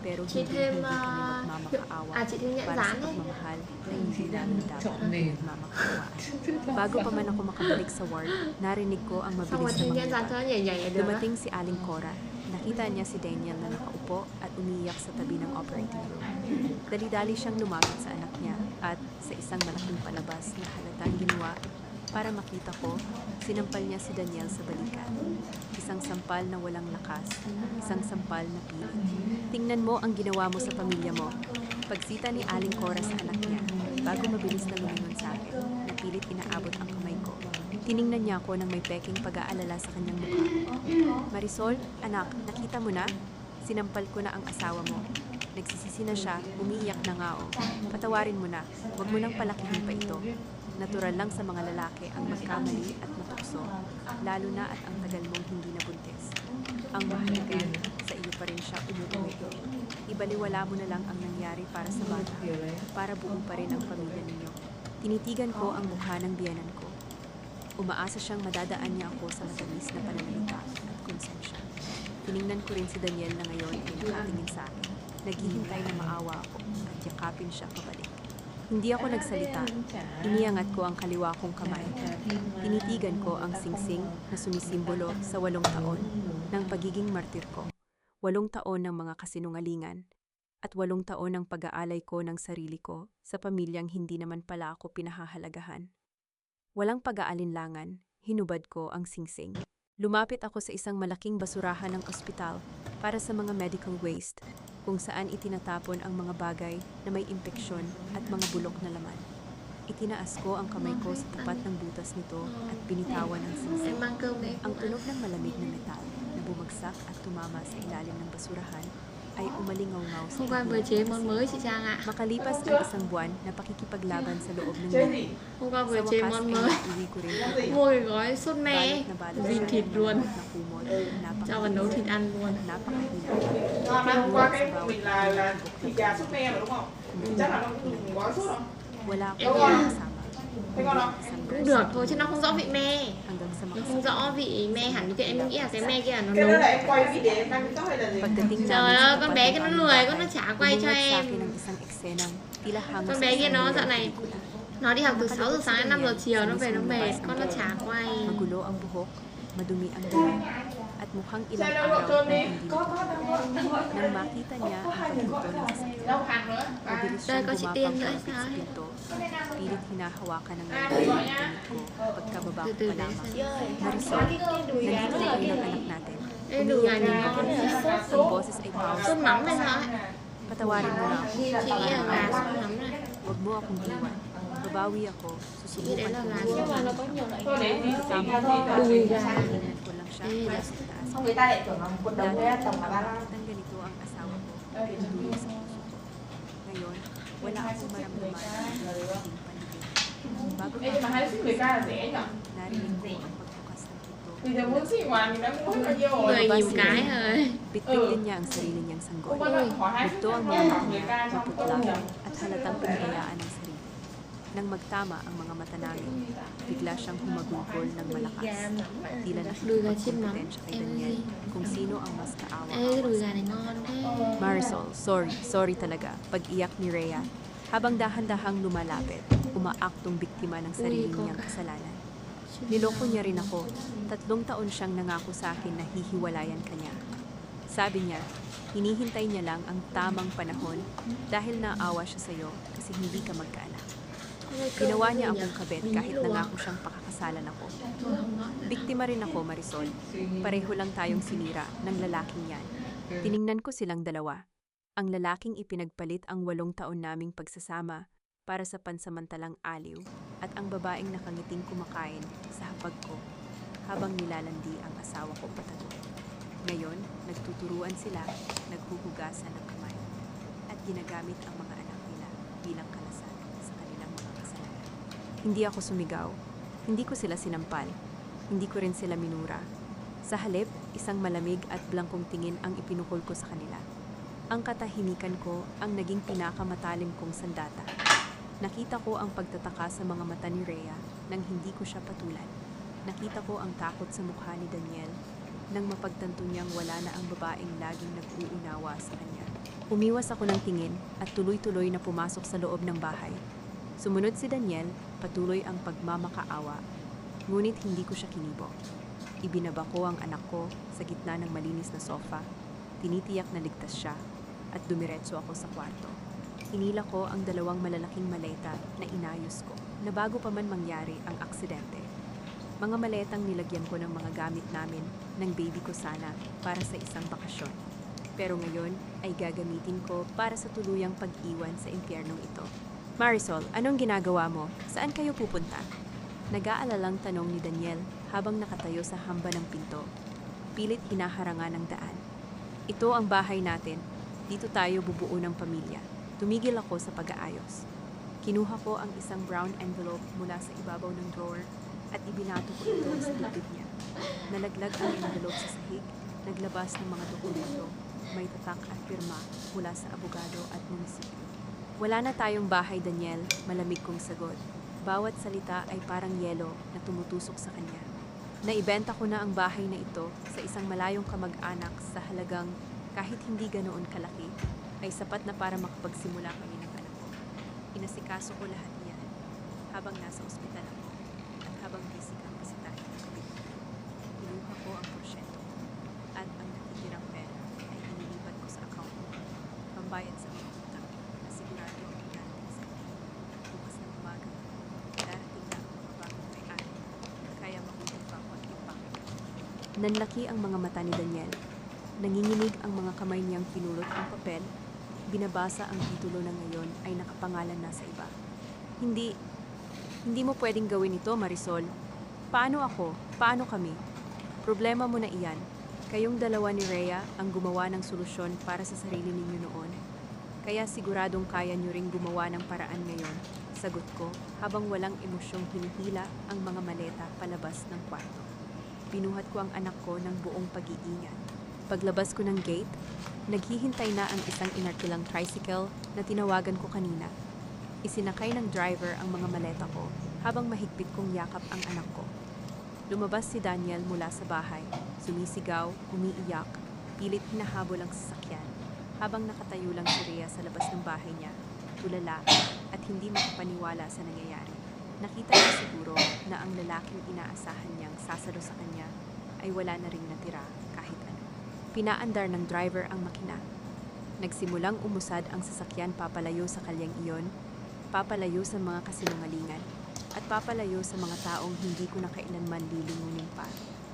Pero Chị hindi thêm kami magmakaawa chị thêm nhận para sa dán ấy. pagmamahal na hindi namin dapat Chọn nền. magmamakaawaan. Bago pa man ako makabalik sa ward, narinig ko ang Xong rồi mabilis na thêm nhận dán mga cho nó nhảy nhảy là được á. Dumating si Aling Cora. Nakita niya si Daniel na nakaupo at umiiyak sa tabi ng operating room. Dali-dali siyang lumapit sa anak niya at sa isang malaking palabas na halatang ginawa para makita ko, sinampal niya si Daniel sa balikat. Isang sampal na walang lakas, isang sampal na pilit. Tingnan mo ang ginawa mo sa pamilya mo. Pagsita ni Aling Cora sa anak niya, bago mabilis na lumingon sa akin, napilit inaabot ang kamay ko. Tiningnan niya ako ng may peking pag-aalala sa kanyang mukha. Marisol, anak, nakita mo na? Sinampal ko na ang asawa mo. Nagsisisi na siya, umiiyak na nga o. Patawarin mo na, huwag mo nang palakihin pa ito. Natural lang sa mga lalaki ang magkamali at matukso, lalo na at ang tagal mong hindi nabuntis. Ang mahalaga, sa iyo pa rin siya umuwi. Ibaliwala mo na lang ang nangyari para sa bata, para buo pa rin ang pamilya ninyo. Tinitigan ko ang mukha ng biyanan ko. Umaasa siyang madadaan niya ako sa matamis na pananalita at konsensya. Tiningnan ko rin si Daniel na ngayon ay nakatingin sa akin. Naghihintay na maawa ako at yakapin siya pabalik. Hindi ako nagsalita. Iniangat ko ang kaliwa kong kamay. Tinitigan ko ang singsing na sumisimbolo sa 8 taon ng pagiging martir ko. 8 taon ng mga kasinungalingan at 8 taon ng pag-aalay ko ng sarili ko sa pamilyang hindi naman pala ako pinahahalagahan. Walang pag-aalinlangan, hinubad ko ang singsing. Lumapit ako sa isang malaking basurahan ng ospital para sa mga medical waste, kung saan itinatapon ang mga bagay na may impeksyon at mga bulok na laman. Itinaas ko ang kamay ko sa tapat ng butas nito at binitawan ang singsing. Ang tunog ng malamig na metal na bumagsak at tumama sa ilalim ng basurahan ay umalingaw-ngaw sa Hôm qua vừa chế món mới chị Trang ạ. Makalipas ang isang buwan na pakikipaglaban sa loob ng loob. Hôm qua Sa vừa chế wakas món ay mới. naiuwi ko rin ang Mua cái gói sốt me balot na balot vịt siya thịt ng luôn. na kumot, Cho vào nấu thịt ăn luôn. napakahina. Hôm nay hôm qua cái mình là thịt gà súp me mà đúng không? Chắc là nó cũng dùng gói sốt không? Wala Em akong ngon. kasama. Thấy ngon không? Cũng được thôi chứ nó không rõ vị me. Hanggang sa Nó không makasama. rõ vị me hẳn như cái em nghĩ là cái me kia là nó Cái đó nấu. là em quay video em đăng TikTok hay là gì? Pagdating Trời namin ơi, sa con tapat bé ng kia nó aming lười, bahay, con nó chả quay cho bumungad sa em. akin ang isang eksenang tila hango Con sa bé kia isang nó muling dạo này pelikula. nó đi học từ 6 giờ sáng đến 5 giờ chiều nó về nó mệt, con nó chả quay. Magulo ang buhok, madumi ang dumi, at mukhang ilang Sao đâu araw gọi cơm na đi? hindi Có nakakain. Nang makita niya ang paghinto ng sasakyan, Đâu hàng nữa? mabilis Đây, siyang có chị gumapang Tiên nữa palapit sao sa ấy? pinto. Pilit hinahawakan ng À, lalaki gọi ang nha. damit ko pagkababa Từ ko từ pa để lamang. xem. Marisol, nandito na kayo ng anak natin. Ê, đồ gà nhìn ngon. Ang boses ay pause. Sốt mắm hay sao ấy? Patawarin mo na ako. Chị nghĩ là gà sốt mắm này. Huwag mo akong iwan. Babawi ako. Chị nghĩ đấy Susubukan là ko gà na. sốt mắm. Thôi để tí Tama xíu thôi. Đùi gà. Tingnan ko lang siya Ê, mula là- sa taas. Xong người ta lại tưởng là một cuộn đồng đấy tổng là 35. Nang ganito ang asawa ko, pinutulong sa puso ko. Ngayon, wala akong maramdaman sa aking paligid. Bago Ê, nhưng mà hai ship người ta là rẻ nhở? narinig ko ang pagbukas ng Thì pinto. giờ muốn ship ngoài mình đã mua hết bao nhiêu rồi? 10.000 cái rồi. Bitbit din niya ang sarili niyang Hôm sanggol. qua nó hỏi hai ship Ito ang người mga mata ta niya, trong maputla, tôm nhở? at halatang pinabayaan ng sarili. Nang magtama ang mga mata namin, bigla siyang humagulgol ng malakas. Tila Đùi gà chiên mắm. nakikipagkompetensya kay Em Daniel ơi. kung sino ang mas kaawa. Ê, cái đùi gà này ngon thế. Marisol, sorry talaga. Pag-iyak ni Rhea, habang dahan-dahang lumalapit, umaaktong biktima ng sarili Uy, niyang Coca. kasalanan. Niloko niya rin ako. 3 taon siyang nangako sa akin na hihiwalayan kanya. Sabi niya, hinihintay niya lang ang tamang panahon dahil naawa siya sa'yo kasi hindi ka magkaanak. Ginawa niya akong kabet kahit nangako siyang pakakasalan ako. Biktima rin ako, Marisol. Pareho lang tayong sinira ng lalaking yan. Tiningnan ko silang dalawa. Ang lalaking ipinagpalit ang 8 taon naming pagsasama para sa pansamantalang aliw at ang babaeng nakangiting kumakain sa hapag ko habang nilalandi ang asawa ko patago. Ngayon, nagtuturuan sila, naghuhugasan ng kamay at ginagamit ang mga anak nila bilang kalasan sa kanilang mga kasalanan. Hindi ako sumigaw, hindi ko sila sinampal, hindi ko rin sila minura. Sa halip, isang malamig at blangkong tingin ang ipinukol ko sa kanila. Ang katahimikan ko ang naging pinakamatalim kong sandata. Nakita ko ang pagtataka sa mga mata ni Rhea nang hindi ko siya patulan. Nakita ko ang takot sa mukha ni Daniel nang mapagtanto niyang wala na ang babaeng laging nag-uunawa sa kanya. Umiwas ako ng tingin at tuloy-tuloy na pumasok sa loob ng bahay. Sumunod si Daniel, patuloy ang pagmamakaawa, ngunit hindi ko siya kinibo. Ibinaba ko ang anak ko sa gitna ng malinis na sofa, tinitiyak na ligtas siya, at dumiretso ako sa kwarto. Hinila ko ang 2 malalaking maleta na inayos ko na bago pa man mangyari ang aksidente. Mga maletang nilagyan ko ng mga gamit namin ng baby ko sana para sa isang bakasyon. Pero ngayon ay gagamitin ko para sa tuluyang pag-iwan sa impyernong ito. Marisol, anong ginagawa mo? Saan kayo pupunta? Nag-aalalang tanong ni Daniel habang nakatayo sa hamba ng pinto. Pilit hinaharangan ng daan. Ito ang bahay natin. Dito tayo bubuo ng pamilya. Tumigil ako sa pag-aayos. Kinuha ko ang isang brown envelope mula sa ibabaw ng drawer at ibinato ko ito sa dibdib niya. Nalaglag ang envelope sa sahig, naglabas ng mga dokumento, may tatak at pirma mula sa abogado at munisipyo. Wala na tayong bahay, Daniel, malamig kong sagot. bawat salita ay parang yelo na tumutusok sa kanya. Naibenta ko na ang bahay na ito sa isang malayong kamag-anak sa halagang kahit hindi ganoon kalaki, ay sapat na para makapagsimula kami ng anak ko. Inasikaso ko lahat iyan habang nasa ospital ako at habang busy kang bisitahin ng kapitbahay. Kinuha ko ang porsyento at ang natitirang pera ay inilipat ko sa account ko. Pambayad sa mga utang na sigurado ang darating sa inyo. Bukas ng umaga, darating na ang mga bagong may-ari, kaya mabuti pa ang impake. Nanlaki ang mga mata ni Daniel. Nanginginig ang mga kamay niyang pinulot ang papel. Binabasa ang titulo na ngayon ay nakapangalan na sa iba. Hindi mo pwedeng gawin ito, Marisol. Paano ako? Paano kami? Problema mo na iyan. Kayong dalawa ni Rhea ang gumawa ng solusyon para sa sarili ninyo noon. Kaya siguradong kaya nyo ring gumawa ng paraan ngayon. Sagot ko habang walang emosyong hinihila ang mga maleta palabas ng kwarto. Binuhat ko ang anak ko ng buong pag-iingat. Paglabas ko ng gate, naghihintay na ang isang inarkilang tricycle na tinawagan ko kanina. Isinakay ng driver ang mga maleta ko habang mahigpit kong yakap ang anak ko. Lumabas si Daniel mula sa bahay, sumisigaw, umiiyak, pilit hinahabol ang sasakyan, habang nakatayo lang si Rhea sa labas ng bahay niya, tulala at hindi makapaniwala sa nangyayari. Nakita niya siguro na ang lalaking inaasahan niyang sasalo sa kanya ay wala na ring natira kahit ano. Pinaandar ng driver ang makina. Nagsimulang umusad ang sasakyan papalayo sa kalyang iyon, papalayo sa mga kasinungalingan, at papalayo sa mga taong hindi ko na kailanman lilingunin pa.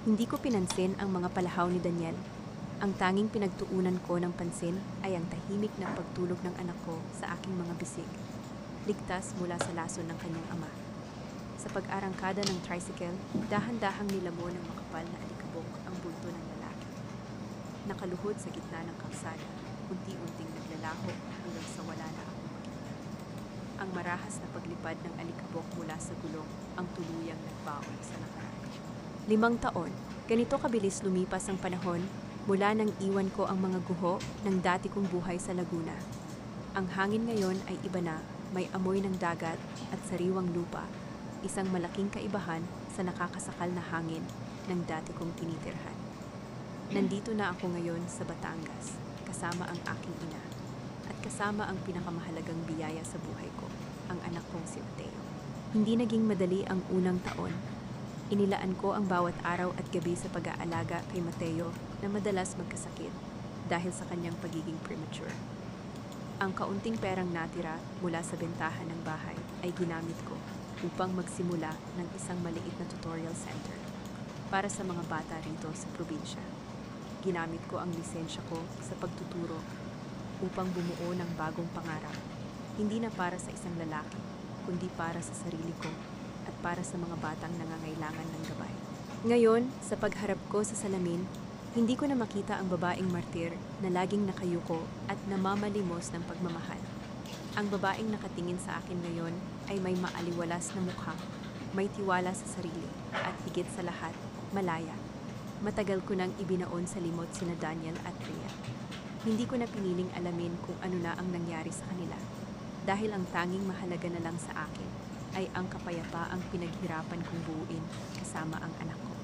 Hindi ko pinansin ang mga palahaw ni Daniel. Ang tanging pinagtuunan ko ng pansin ay ang tahimik na pagtulog ng anak ko sa aking mga bisig, ligtas mula sa lason ng kanyang ama. Sa pag-arangkada ng tricycle, dahan-dahang nilamon ng makapal na alikabok ang bulto ng lalaki. Nakaluhod sa gitna ng kalsada, unti-unting naglalaho hanggang sa wala na akong makita. Ang marahas na paglipad ng alikabok mula sa gulong ang tuluyang nagbaon sa nakaraan. 5 taon, ganito kabilis lumipas ang panahon mula nang iwan ko ang mga guho ng dati kong buhay sa Laguna. Ang hangin ngayon ay iba na, may amoy ng dagat at sariwang lupa, isang malaking kaibahan sa nakakasakal na hangin ng dati kong tinitirhan. Nandito na ako ngayon sa Batangas, kasama ang aking ina, at kasama ang pinakamahalagang biyaya sa buhay ko, ang anak kong si Mateo. Hindi naging madali ang unang taon. Inilaan ko ang bawat araw at gabi sa pag-aalaga kay Mateo na madalas magkasakit dahil sa kanyang pagiging premature. Ang kaunting perang natira mula sa bentahan ng bahay ay ginamit ko upang magsimula ng isang maliit na tutorial center para sa mga bata rito sa probinsya. Ginamit ko ang lisensya ko sa pagtuturo upang bumuo ng bagong pangarap, hindi na para sa isang lalaki, kundi para sa sarili ko at para sa mga batang nangangailangan ng gabay. Ngayon, sa pagharap ko sa salamin, hindi ko na makita ang babaeng martir na laging nakayuko at namamalimos ng pagmamahal. Ang babaeng nakatingin sa akin ngayon ay may maaliwalas na mukha, may tiwala sa sarili, at higit sa lahat, malaya. Matagal ko nang ibinaon sa limot sina Daniel at Rhea. Hindi ko na piniling alamin kung ano na ang nangyari sa kanila, dahil ang tanging mahalaga na lang sa akin ay ang kapayapaang pinaghirapan kong buuin kasama ang anak ko.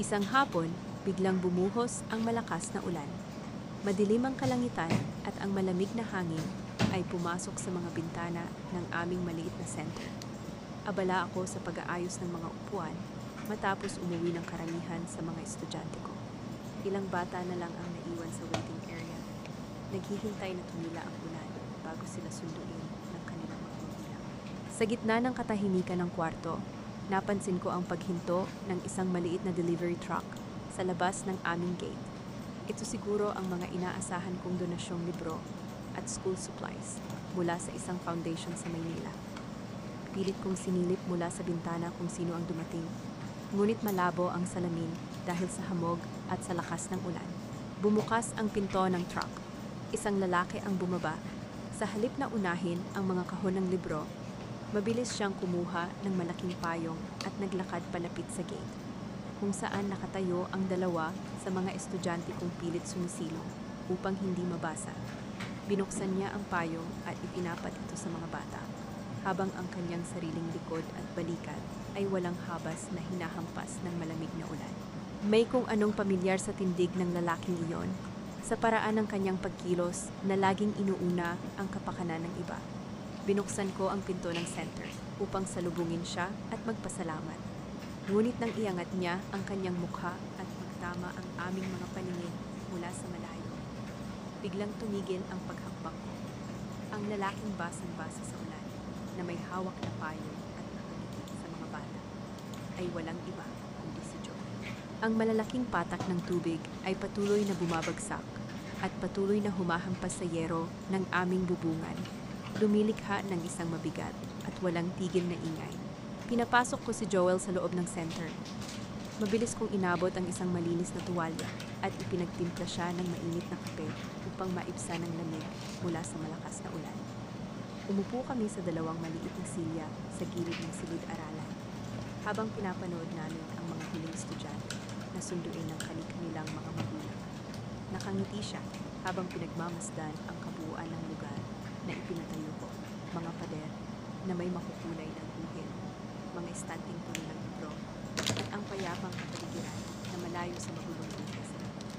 Isang hapon, biglang bumuhos ang malakas na ulan. Madilim ang kalangitan at ang malamig na hangin ay pumasok sa mga bintana ng aming maliit na center. Abala ako sa pag-aayos ng mga upuan matapos umuwi ng karamihan sa mga estudyante ko. Ilang bata na lang ang naiwan sa waiting area. Naghihintay na tumila ang ulan bago sila sunduin ng kanilang mga magulang. Sa gitna ng katahimikan ng kwarto, napansin ko ang paghinto ng isang maliit na delivery truck sa labas ng aming gate. Ito siguro ang mga inaasahan kong donasyong libro at school supplies mula sa isang foundation sa Maynila. Pilit kong sinilip mula sa bintana kung sino ang dumating. Ngunit malabo ang salamin dahil sa hamog at sa lakas ng ulan. Bumukas ang pinto ng truck. Isang lalaki ang bumaba. Sa halip na unahin ang mga kahon ng libro, mabilis siyang kumuha ng malaking payong at naglakad palapit sa gate, kung saan nakatayo ang dalawa sa mga estudyante kong pilit sumisilong upang hindi mabasa. Binuksan niya ang payong at ipinapat ito sa mga bata. habang ang kanyang sariling likod at balikat ay walang habas na hinahampas ng malamig na ulan. May kung anong pamilyar sa tindig ng lalaking iyon, sa paraan ng kanyang pagkilos na laging inuuna ang kapakanan ng iba. Binuksan ko ang pinto ng center upang salubungin siya at magpasalamat. Ngunit nang iangat niya ang kanyang mukha at magtama ang aming mga paningin mula sa malayo, biglang tumigil ang paghakbang ko. Ang lalaking basang-basa sa ulan na may hawak na payo at nakangiti sa mga bata ay walang iba kundi si Joe. Ang malalaking patak ng tubig ay patuloy na bumabagsak at patuloy na humahampas sa yero ng aming bubungan. Lumilikha ng isang mabigat at walang tigil na ingay. Pinapasok ko si Joel sa loob ng center. Mabilis kong inabot ang isang malinis na tuwalya at ipinagtimpla siya ng mainit na kape upang maibsan ng lamig mula sa malakas na ulan. Umupo kami sa dalawang maliit na silya sa gilid ng silid-aralan habang pinapanood namin ang mga huling estudyante na sunduin ng kanilang mga magulang. Nakangiti siya habang pinagmamasdan ang kabuuan ng lugar na ipinatayo ko, mga pader na may makukulay ng guhit, mga estanting puno ng libro, at ang payapang kapaligiran na malayo sa magulong buhay sa labas.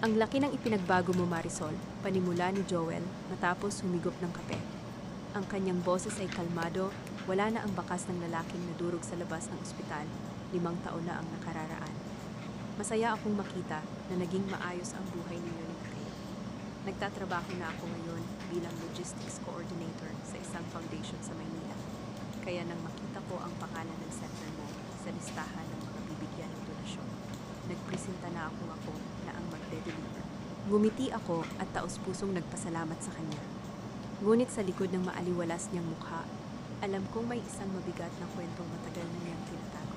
Ang laki ng ipinagbago mo, Marisol, panimula ni Joel matapos humigop ng kape. Ang kanyang boses ay kalmado, wala na ang bakas ng lalaking nadurog sa labas ng ospital, 5 taon na ang nakararaan. Masaya akong makita na naging maayos ang buhay ninyo ni Kay. Nagtatrabaho na ako ngayon bilang logistics coordinator sa isang foundation sa Maynila. Kaya nang makita ko ang pangalan ng center mo sa listahan ng mga bibigyan ng donasyon, nagpresenta na ako na ang magde-deliver. Ngumiti ako at taos-pusong nagpasalamat sa kanya. Ngunit sa likod ng maaliwalas niyang mukha, alam kong may isang mabigat na kwentong matagal na niyang tinatago.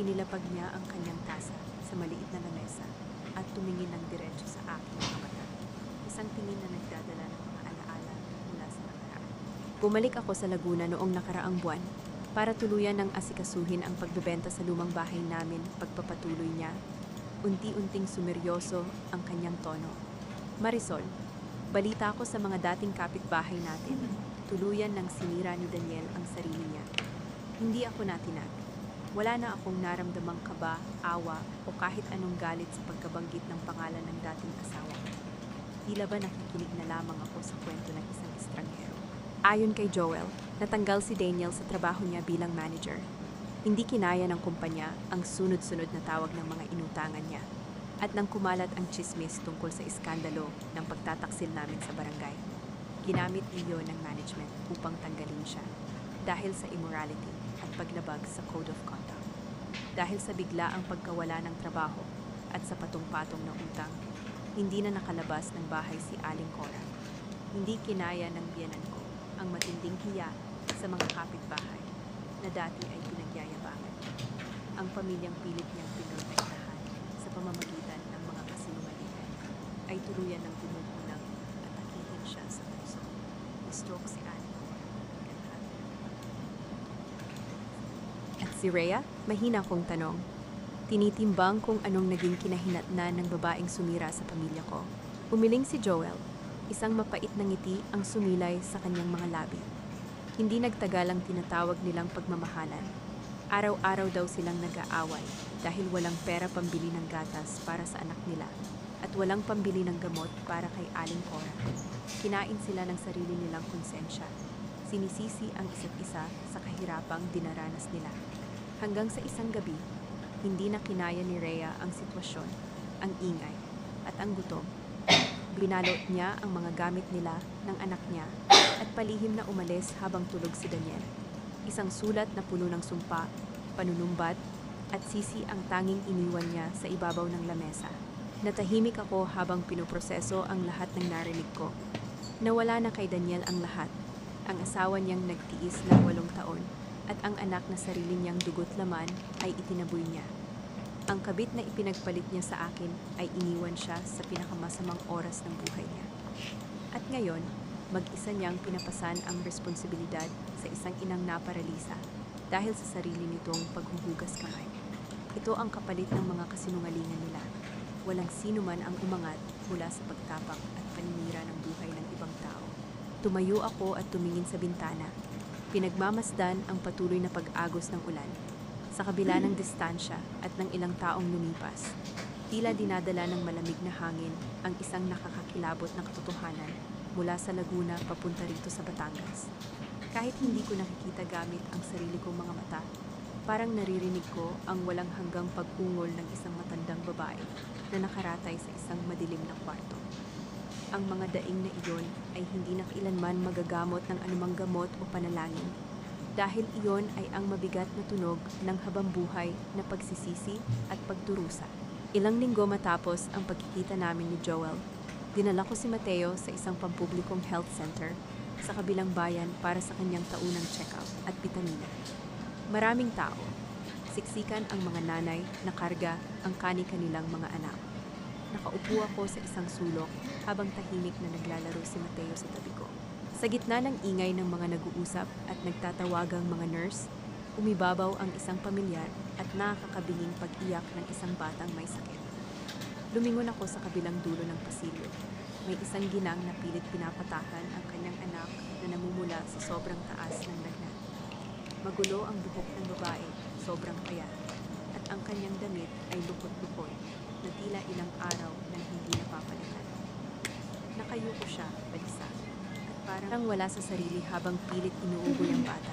Inilapag niya ang kanyang tasa sa maliit na lamesa at tumingin ng diretso sa aking mga mata. Isang tingin na nagdadala ng mga alaala mula sa nakaraan. Bumalik ako sa Laguna noong nakaraang buwan para tuluyan ng asikasuhin ang pagbebenta sa lumang bahay namin. Pagpapatuloy niya, unti-unting sumeryoso ang kanyang tono. Marisol, balita ko sa mga dating kapitbahay natin. Tuluyan ng sinira ni Daniel ang sarili niya. Hindi ako natinag. Wala na akong naramdamang kaba, awa, o kahit anong galit sa pagkabanggit ng pangalan ng dating asawa ko. Tila ba nakikinig na lamang ako sa kwento ng isang estranghero. Ayon kay Joel, natanggal si Daniel sa trabaho niya bilang manager. Hindi kinaya ng kumpanya ang sunod-sunod na tawag ng mga inutangan niya. At nang kumalat ang chismis tungkol sa iskandalo ng pagtataksil namin sa barangay, ginamit iyon ng management upang tanggalin siya dahil sa immorality at paglabag sa Code of Conduct. Dahil sa biglaang pagkawala ng trabaho at sa patong-patong na utang, hindi na nakalabas ng bahay si Aling Cora. Hindi kinaya ng biyenan ko ang matinding hiya sa mga kapitbahay na dati ay pinagyayabangan. Ang pamilyang pilit niyang pinrotektahan sa pamamagitan ng mga kasinungalingan ay tuluyan ng gumugunang at akihin siya sa puso. Na-stroke si Aling Cora. At si Rhea, mahina kong tanong. Tinitimbang kung anong naging kinahinatnan ng babaeng sumira sa pamilya ko. Umiling si Joel. Isang mapait na ngiti ang sumilay sa kanyang mga labi. Hindi nagtagal ang tinatawag nilang pagmamahalan. Araw-araw daw silang nag-aaway dahil walang pera pambili ng gatas para sa anak nila at walang pambili ng gamot para kay Aling Cora. Kinain sila ng sarili nilang konsensya. Sinisisi ang isa't isa sa kahirapang dinaranas nila. Hanggang sa isang gabi, hindi na kinaya ni Rhea ang sitwasyon, ang ingay, at ang gutom. Binalot niya ang mga gamit nila ng anak niya at palihim na umalis habang tulog si Daniel. Isang sulat na puno ng sumpa, panunumbat, at sisi ang tanging iniwan niya sa ibabaw ng lamesa. Natahimik ako habang pinoproseso ang lahat ng narinig ko. Nawala na kay Daniel ang lahat. Ang asawa niyang nagtiis ng 8 taon at ang anak na sarili niyang dugot laman ay itinaboy niya. Ang kabit na ipinagpalit niya sa akin ay iniwan siya sa pinakamasamang oras ng buhay niya. At ngayon, mag-isa niyang pinapasan ang responsibilidad sa isang inang naparalisa dahil sa sarili nitong paghuhugas kamay. Ito ang kapalit ng mga kasinungalingan nila. Walang sino man ang umangat mula sa pagtapak at paninira ng buhay ng ibang tao. Tumayo ako at tumingin sa bintana. Pinagmamasdan ang patuloy na pag-agos ng ulan. Sa kabila ng distansya at ng ilang taong lumipas, tila dinadala ng malamig na hangin ang isang nakakakilabot na katotohanan mula sa Laguna papunta rito sa Batangas. Kahit hindi ko nakikita gamit ang sarili kong mga mata, parang naririnig ko ang walang hanggang pag-ungol ng isang matandang babae na nakaratay sa isang madilim na kwarto. Ang mga daing na iyon ay hindi na kailanman magagamot ng anumang gamot o panalangin, dahil iyon ay ang mabigat na tunog ng habambuhay na pagsisisi at pagdurusa. Ilang linggo matapos ang pagkikita namin ni Joel, dinala ko si Mateo sa isang pampublikong health center sa kabilang bayan para sa kanyang taunang check-up at bitamina. Maraming tao. Siksikan ang mga nanay na karga ang kani-kanilang mga anak. Nakaupo ako sa isang sulok habang tahimik na naglalaro si Mateo sa tabi ko. Sa gitna ng ingay ng mga nag-uusap at nagtatawagang mga nurse, umibabaw ang isang pamilyar at nakakabiling pag-iyak ng isang batang may sakit. Lumingon ako sa kabilang dulo ng pasilyo. May isang ginang na pilit pinapatahan ang kanyang anak na namumula sa sobrang taas ng lagnat. Magulo ang buhok ng babae, sobrang payat, at ang kanyang damit ay lukot-lukot na tila ilang araw na hindi napapalitan. Nakayuko siya, balisa, at parang wala sa sarili habang pilit inuuboy ang bata.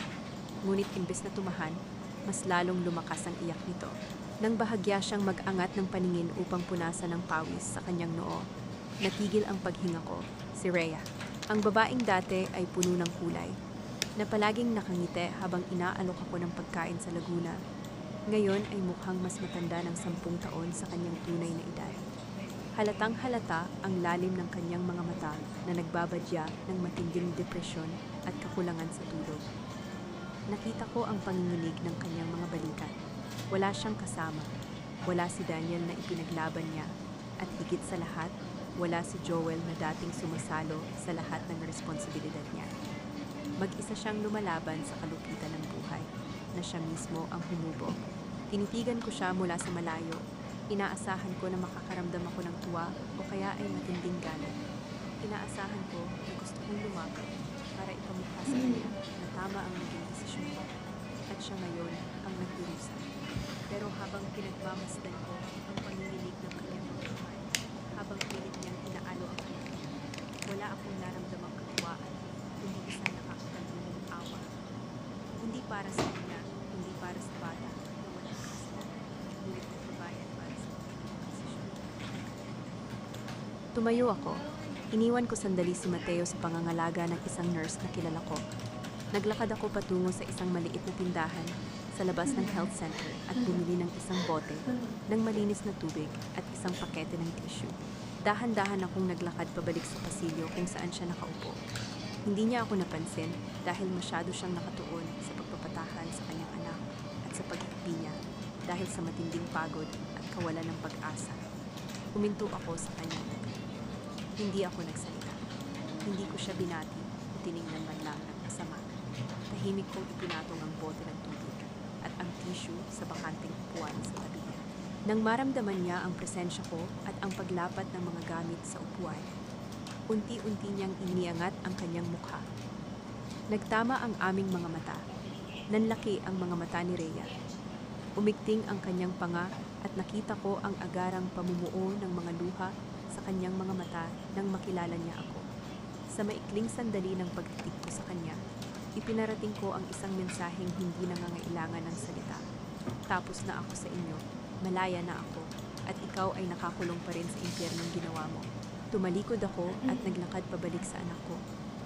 Ngunit imbes na tumahan, mas lalong lumakas ang iyak nito. Nang bahagya siyang mag-angat ng paningin upang punasan ng pawis sa kanyang noo, natigil ang paghinga ko, si Rhea. Ang babaeng dati ay puno ng kulay, na palaging nakangiti habang inaalok ako ng pagkain sa Laguna. Ngayon ay mukhang mas matanda ng 10 taon sa kanyang tunay na edad. Halatang halata ang lalim ng kanyang mga mata na nagbabadya ng matinding depresyon at kakulangan sa tulog. Nakita ko ang panginginig ng kanyang mga balikat. Wala siyang kasama. Wala si Daniel na ipinaglaban niya. At higit sa lahat, wala si Joel na dating sumasalo sa lahat ng responsibilidad niya. Mag-isa siyang lumalaban sa kalupitan ng buhay, na siya mismo ang humubog. Tinitigan ko siya mula sa malayo. Inaasahan ko na makakaramdam ako ng tuwa o kaya ay matinding galit. Inaasahan ko na gusto kong lumapit para ipamukha sa kanya na tama ang naging desisyon ko. At siya ngayon ang nagdurusa. Pero habang pinagmamasdan ko ang panginginig ng kanyang buhay, habang pilit niyang inaalo ang kanya, wala akong naramdamang katuwaan, kundi isang nakakatagulong awa. Hindi para sa kanya, hindi para sa bata na walang kasalanan, ngunit nagbabayad para sa desisyon. Tumayo ako. Iniwan ko sandali si Mateo sa pangangalaga ng isang nurse na kilala ko. Naglakad ako patungo sa isang maliit na tindahan sa labas ng health center at bumili ng isang bote ng malinis na tubig at isang pakete ng tissue. Dahan-dahan akong naglakad pabalik sa pasilyo kung saan siya nakaupo. Hindi niya ako napansin dahil masyado siyang nakatuon sa pagpapatahan sa kanyang anak at sa paghikbi niya dahil sa matinding pagod at kawalan ng pag-asa. Huminto ako sa kanyang tabi. Hindi ako nagsalita. Hindi ko siya binati o tiningnan man lang ng masama. Tahimik kong ipinatong ang bote ng tubig at ang tissue sa bakanteng upuan sa tabi niya. Nang maramdaman niya ang presensya ko at ang paglapat ng mga gamit sa upuan, unti-unti niyang iniangat ang kanyang mukha. Nagtama ang aming mga mata. Nanlaki ang mga mata ni Rhea. Umigting ang kanyang panga at nakita ko ang agarang pamumuo ng mga luha sa kanyang mga mata nang makilala niya ako. Sa maikling sandali ng pagtitig ko sa kanya, ipinarating ko ang isang mensaheng hindi nangangailangan ng salita. Tapos na ako sa inyo, malaya na ako, at ikaw ay nakakulong pa rin sa impyernong ginawa mo. Tumalikod ako at naglakad pabalik sa anak ko.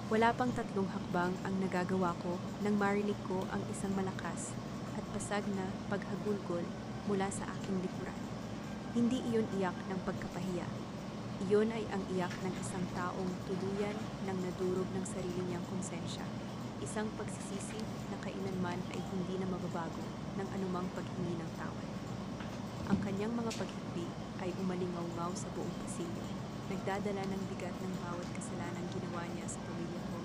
Wala pang 3 hakbang ang nagagawa ko nang marinig ko ang isang malakas at pasag na paghagulgol mula sa aking likuran. Hindi iyon iyak ng pagkapahiya. Iyon ay ang iyak ng isang taong tuluyan ng nadurog ng sarili niyang konsensya. Isang pagsisisi na kailanman ay hindi na mababago ng anumang paghingi ng tawad. Ang kanyang mga paghikbi ay umalingaw-ngaw sa buong pasilyo, nagdadala ng bigat ng bawat kasalanang ginawa niya sa pamilya ko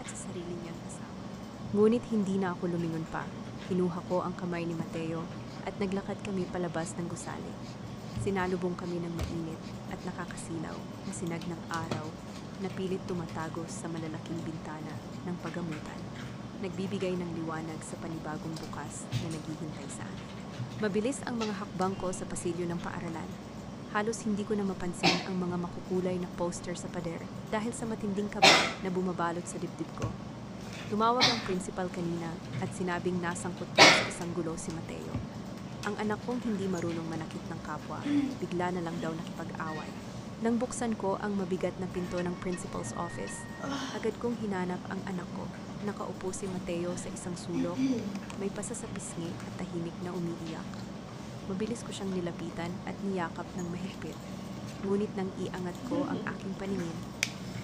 at sa sarili niyang asawa. Ngunit hindi na ako lumingon pa. Kinuha ko ang kamay ni Mateo at naglakad kami palabas ng gusali. Sinalubong kami ng mainit at nakakasilaw na sinag ng araw na pilit tumatagos sa malalaking bintana ng pagamutan. nagbibigay ng liwanag sa panibagong bukas na naghihintay sa akin. Mabilis ang mga hakbang ko sa pasilyo ng paaralan. Halos hindi ko na mapansin ang mga makukulay na poster sa pader dahil sa matinding kaba na bumabalot sa dibdib ko. Tumawag ang principal kanina at sinabing nasangkot pa sa isang gulo si Mateo. Ang anak kong hindi marunong manakit ng kapwa, bigla na lang daw nakipag-away. Nang buksan ko ang mabigat na pinto ng principal's office, agad kong hinanap ang anak ko. Nakaupo si Mateo sa isang sulok, may pasa sa pisngi at tahimik na umiiyak. Mabilis ko siyang nilapitan at niyakap ng mahigpit. Ngunit nang iangat ko ang aking paningin,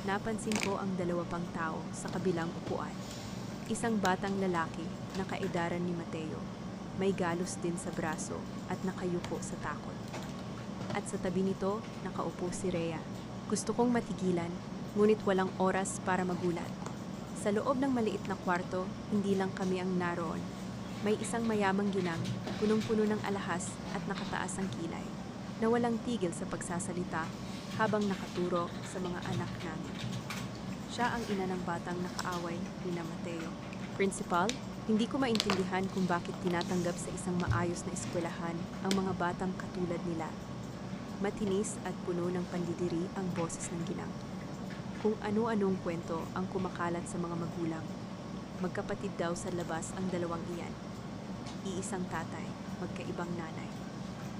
napansin ko ang dalawa pang tao sa kabilang upuan. Isang batang lalaki na kaedaran ni Mateo, may galos din sa braso at nakayuko sa takot. At sa tabi nito, nakaupo si Rhea. Gusto kong matigilan, ngunit walang oras para magulat. Sa loob ng maliit na kwarto, hindi lang kami ang naroon. May isang mayamang ginang, punong-puno ng alahas at nakataas ang kilay, na walang tigil sa pagsasalita habang nakaturo sa mga anak namin. Siya ang ina ng batang nakaaway ni Mateo. Principal, hindi ko maintindihan kung bakit tinatanggap sa isang maayos na eskwelahan ang mga batang katulad nila. Matinis at puno ng pandidiri ang boses ng ginang. Kung ano-anong kwento ang kumakalat sa mga magulang. Magkapatid daw sa labas ang dalawang iyan. Iisang tatay, magkaibang nanay.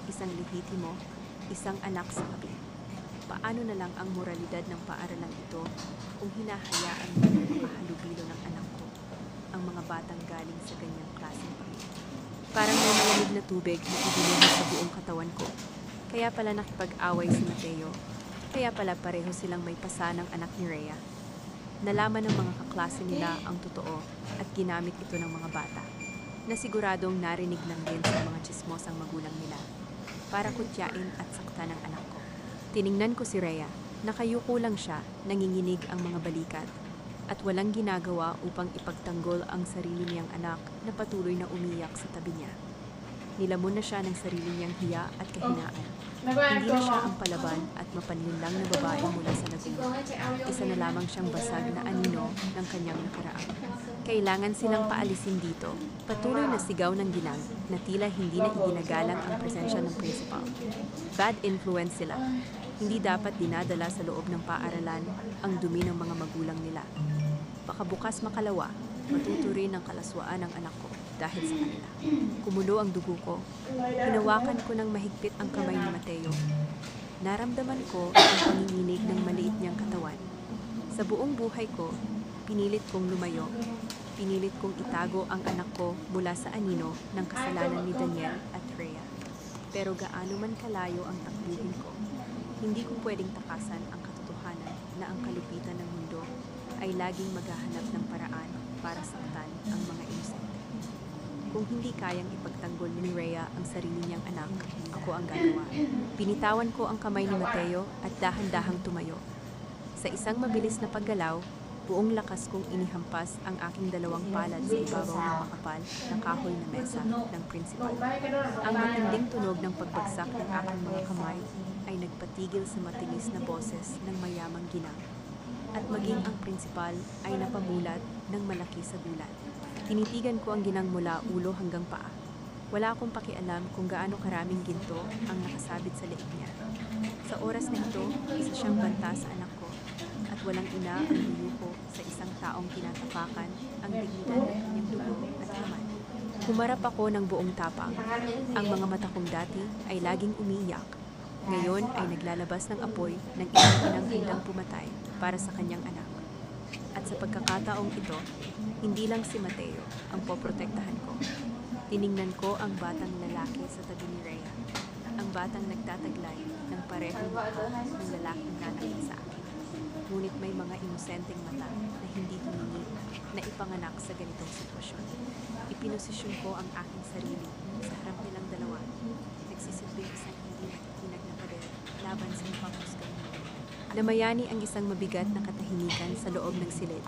Isang lehitimo, isang anak sa kabi. Paano na lang ang moralidad ng paaralang ito kung hinahayaan mo ang makahalubilo ng anak ko, ang mga batang galing sa ganyang klaseng pamilya? Parang may malamig na tubig na ibinuhos sa buong katawan ko. Kaya pala nakipag-away si Mateo. Kaya pala pareho silang may pasa ng anak ni Rhea. Nalaman ng mga kaklase nila ang totoo at ginamit ito ng mga bata, na siguradong narinig lang din sa mga tsismosang magulang nila para kutyain at saktan ng anak ko. Tiningnan ko si Rhea. Nakayuko lang siya, nanginginig ang mga balikat, at walang ginagawa upang ipagtanggol ang sarili niyang anak na patuloy na umiyak sa tabi niya. Nilamon na siya ng sarili niyang hiya at kahinaan. Hindi na siya ang palaban at mapanlinlang na babae mula sa Laguna. Isa na lamang siyang basag na anino ng kanyang nakaraan. Kailangan silang paalisin dito. Patuloy na sigaw ng ginang na tila hindi na iginagalang ang presensya ng principal. Bad influence sila. Hindi dapat dinadala sa loob ng paaralan ang dumi ng mga magulang nila. Baka bukas makalawa, matuturin ang kalaswaan ng anak ko dahil sa kanila. Kumulo ang dugo ko. Hinawakan ko ng mahigpit ang kamay ni Mateo. Naramdaman ko ang panginginig ng maliit niyang katawan. Sa buong buhay ko, pinilit kong lumayo. Pinilit kong itago ang anak ko mula sa anino ng kasalanan ni Daniel at Rhea. Pero gaano man kalayo ang takbuhin ko, hindi ko pwedeng takasan ang katotohanan na ang kalupitan ng mundo ay laging maghahanap ng paraan para saktan ang mga inosente. Kung hindi kayang ipagtanggol ni Rhea ang sarili niyang anak, ako ang gagawa. Binitawan ko ang kamay ni Mateo at dahan-dahang tumayo. Sa isang mabilis na paggalaw, buong lakas kong inihampas ang aking dalawang palad sa ibabaw ng makapal na kahoy na mesa ng principal. Ang matinding tunog ng pagbagsak ng aking mga kamay ay nagpatigil sa matinis na boses ng mayamang ginang. At maging ang principal ay napamulat ng malaki sa gulat. Tinitigan ko ang ginang mula ulo hanggang paa. Wala akong pakialam kung gaano karaming ginto ang nakasabit sa leeg niya. Sa oras na ito, isa siyang banta sa anak ko. At walang ina ang luyuko sa isang taong tinatapakan ang dignidad ng kanyang dugo at laman. Humarap ako ng buong tapang. Ang mga mata kong dati ay laging umiiyak. Ngayon ay naglalabas ng apoy ng isang inang handang pumatay para sa kanyang anak. At sa pagkakataong ito, hindi lang si Mateo ang poprotektahan ko. Tiningnan ko ang batang lalaki sa tabi ni Rhea. Ang batang nagtataglay ng parehong mukha ng lalaking nanakit sa akin. Ngunit may mga inosenteng mata na hindi humingi na ipanganak sa ganitong sitwasyon. Ipinosisyon ko ang aking sarili sa harap nilang dalawa. Nagsisilbing isang hindi natitinag na pader laban sa ibang husgang. Namayani ang isang mabigat na katahimikan sa loob ng silid.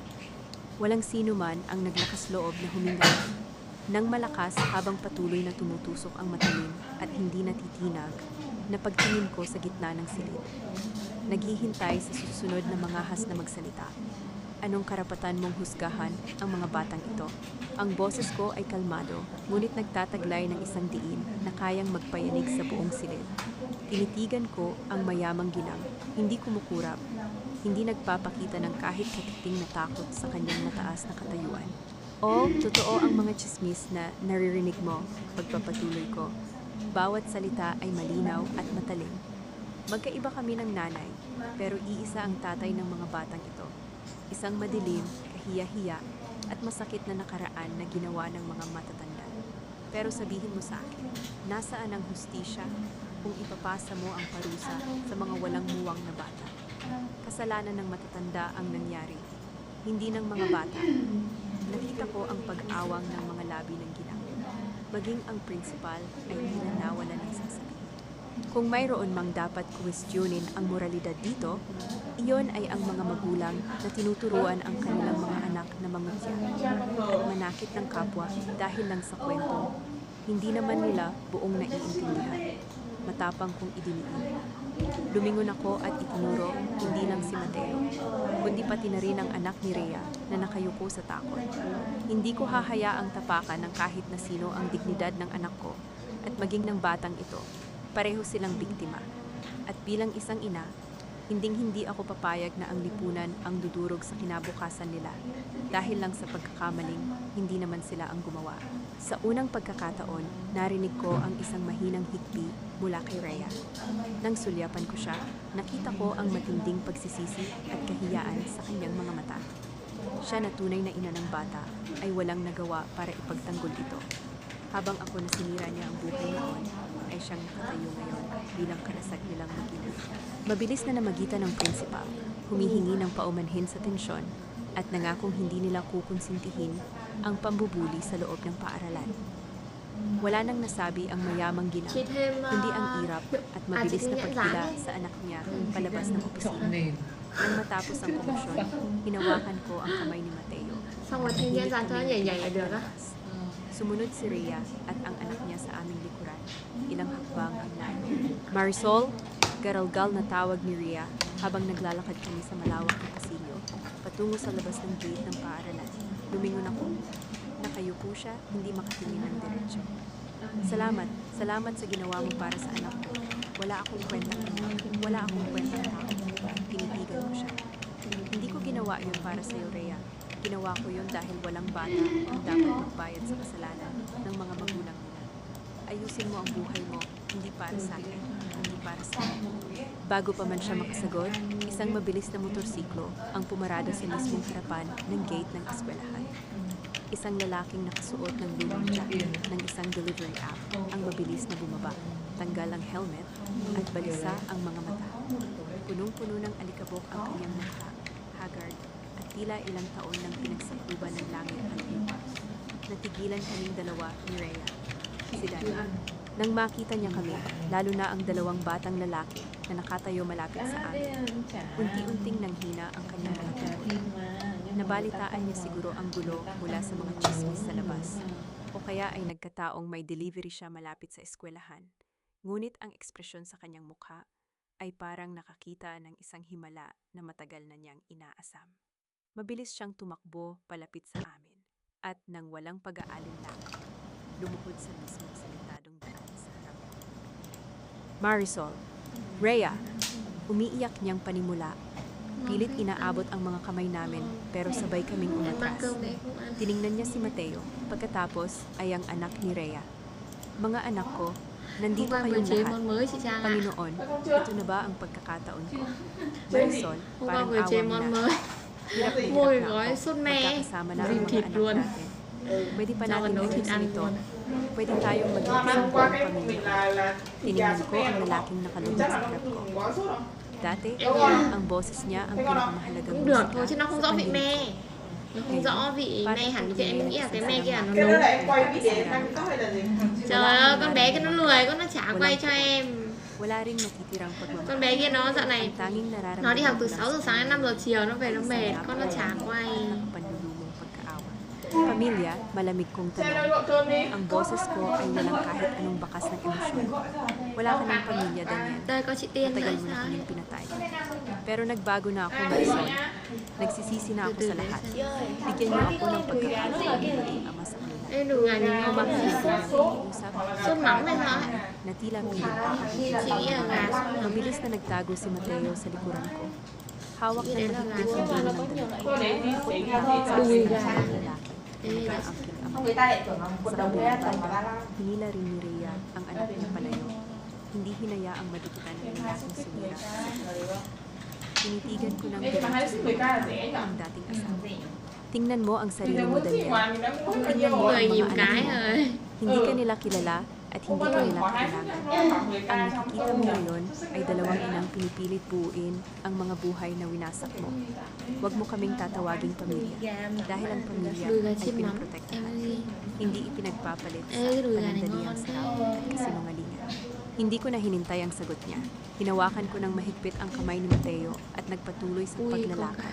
Walang sino man ang naglakas loob na huminga nang malakas habang patuloy na tumutusok ang matalim at hindi natitinag na pagtingin ko sa gitna ng silid. Naghihintay sa susunod na mga has na magsalita. Anong karapatan mong husgahan ang mga batang ito? Ang boses ko ay kalmado, ngunit nagtataglay ng isang diin na kayang magpayanig sa buong silid. Tinitigan ko ang mayamang ginang, hindi kumukurap, hindi nagpapakita ng kahit katiting na takot sa kanyang mataas na katayuan. O, totoo ang mga tsismis na naririnig mo, pagpapatuloy ko. Bawat salita ay malinaw at matalim. Magkaiba kami ng nanay, pero iisa ang tatay ng mga batang ito. Isang madilim, kahiya-hiya, at masakit na nakaraan na ginawa ng mga matatanda. Pero sabihin mo sa akin, nasaan ang hustisya kung ipapasa mo ang parusa sa mga walang muwang na bata? Kasalanan ng matatanda ang nangyari, hindi ng mga bata. Nakita ko ang pag-awang ng mga labi ng ginang. Maging ang principal ay tila nawala ng sasabihin. Kung mayroon mang dapat kwestiyonin ang moralidad dito, iyon ay ang mga magulang na tinuturuan ang kanilang mga anak na mangutya at manakit ng kapwa dahil lang sa kwento. Hindi naman nila buong naiintindihan. Matapang kong idiniin. Lumingon ako at itinuro hindi lang si Mateo, kundi pati na rin ang anak ni Rhea na nakayuko sa takot. Hindi ko hahayaang tapakan ng kahit na sino ang dignidad ng anak ko at maging ng batang ito. Pareho silang biktima. At bilang isang ina, hinding-hindi ako papayag na ang lipunan ang dudurog sa kinabukasan nila dahil lang sa pagkakamaling hindi naman sila ang gumawa. Sa unang pagkakataon, narinig ko ang isang mahinang hikbi mula kay Rhea. Nang sulyapan ko siya, nakita ko ang matinding pagsisisi at kahiyaan sa kanyang mga mata. Siya na tunay na ina ng bata ay walang nagawa para ipagtanggol ito. Habang ako na sinira niya ang buhay noon, ay siyang nakatayo ngayon bilang karasag nilang mag-ina. Mabilis na namagitan ng principal, humihingi ng paumanhin sa tensyon at nangakong hindi nila kukonsintihin ang pambubuli sa loob ng paaralan. Wala nang nasabi ang mayamang ginang, kundi ang irap at mabilis na pagkila sa anak niya palabas ng opisina. Nang matapos ang komosyon, hinawakan ko ang kamay ni Mateo. Xong rồi thanh niên dàn cho nó nhảy là được á. Sumunod si Rhea at ang anak niya sa aming likuran. Ilang hakbang ang layo. Marisol, garalgal na tawag ni Rhea habang naglalakad kami sa malawak na pasilyo patungo sa labas ng gate ng paaralan. Lumingon ako. Nakayuko siya, hindi makatingin ng diretsyo. Salamat sa ginawa mo para sa anak ko. Wala akong kwentang ina, wala akong kwentang tao. Tinitigan ko siya. Hindi ko ginawa yun para sa iyo, Rhea. Ginawa ko yun dahil walang bata ang dapat magbayad sa kasalanan ng mga magulang nila. Ayusin mo ang buhay mo, hindi para sa akin, hindi para sa akin. Bago pa man siya makasagot, isang mabilis na motorsiklo ang pumarada sa mismong harapan ng gate ng eskwelahan. Isang lalaking nakasuot ng lumang jacket ng isang delivery app ang mabilis na bumaba, tanggal ang helmet at balisa ang mga mata. Punong-puno ng alikabok ang kanyang mukha, haggard, at tila ilang taon nang pinagsakuban ng langit at lupa. Natigilan kaming dalawa ni Rhea, si Dana. Nang makita niya kami, lalo na ang dalawang batang lalaki na nakatayo malapit sa amin, unti-unting nanghina ang kanyang mga tungkol. Nabalitaan niya siguro ang gulo mula sa mga chismis sa labas, o kaya ay nagkataong may delivery siya malapit sa eskwelahan. Ngunit ang ekspresyon sa kanyang mukha ay parang nakakita ng isang himala na matagal na niyang inaasam. Mabilis siyang tumakbo palapit sa amin at nang walang pag-aalinlangan, lumuhod sa mismong salitadong daan sa harap. Marisol, Rhea, umiiyak niyang panimula. Pilit inaabot ang mga kamay namin pero sabay kaming umatras. Tiningnan niya si Mateo, pagkatapos ay ang anak ni Rhea. Mga anak ko, nandito kayong lahat. Panginoon, ito na ba ang pagkakataon ko? Marisol, parang awang na. Hirap na Môi hirap na gói ako. sốt me, Magkakasama na ang rìm mga thịt anak luôn. natin. Pwede pa Cho natin vào nấu thịt ayusin ăn ito. luôn. Pwede tayong maging Mà isang hôm qua buong cái của mình pamilya. là thịt gà Tiningnan súp ko me ang đúng không? lalaking nakalungkot Chắc sa là harap nó ko. dùng gói sốt không? Dati, Đúng rồi. ang boses niya ang Đúng rồi. pinakamahalagang Cũng được musika thôi chứ nó không sa rõ vị pandinig me. ko. Nó không rõ vị me hẳn chứ em nghĩ là cái me kia là nó Cái đó nấu. là em quay video đăng có hay là gì? Trời ơi, con bé kia nó lười, con nó chả quay cho em. Wala ring natitirang Con pagmamahal. bé kia nó dạo này Ang tanging nararamdaman nó đi học từ ko lang 6 giờ sa sáng đến 5 giờ chiều nó về nó ay mệt, sarap con nó chả quay. ng panlulumong pagkaawa. Pamilya, malamig kong Xem tanong. đây gọi cơm đi. Ang boses ko ay walang kahit anong bakas ng emosyon. Wala ka ng pamilya, Daniel. Đây có chị Tiên nữa Matagal mo na sao? kaming pinatay. Pero nagbago na ako, Marisol. Nagsisisi na ako sa lahat. Bigyan niyo ako ng pagkakataon na maging ama sa kanila. Ê, đủ gà nhìn ngon Umakyat lắm. na nakikiusap Sốt mắm này hả? na tila pilit pa. Chị nghĩ là gà sốt mắm. Mabilis na nagtago si Mateo sa likuran ko. Hawak na Hindi na mahigpit lang. ang dulo ng damit. Cô để tí xíu nhà Sa thì Đùi isang gà. lalaki na Ê, nag-aangking ama. Người ta lại tưởng là một Sa đồng kabilang ghét tầm mà banda, ba la. hinila rin ni Rhea ang anak niya palayo. Hindi hinayaang madukitan ng lalaking sumira. Tinitigan ko ng Ê, mà hai diretso sức người ta là rẻ nhỉ? ang dating asawa. Tingnan mo ang Thì sarili nếu mo, muốn thích Daniel. ngoài mình đã muốn bao Tingnan nhiêu mo rồi. Người ang nhiều mga cái anak mo. rồi. Hindi ka nila kilala at Không hindi có ka người nila khỏi hai sức kailangan. nó khoảng người ta Ang trong nakikita cơm mo nhỉ? ngayon ay dalawang inang pinipilit buuin ang mga buhay na winasak mo. Huwag mo kaming tatawaging pamilya. Dahil ang pamilya Đùi gà ay chiên mắm. Em pinoprotektahan. ơi gì? Hindi ipinagpapalit sa Eh, đùi gà này panandaliang ngon sarap đấy. at kasinungalingan. Hindi ko na hinintay ang sagot niya. Hinawakan ko ng mahigpit ang kamay ni Mateo at nagpatuloy sa Uy, paglalakad. coca.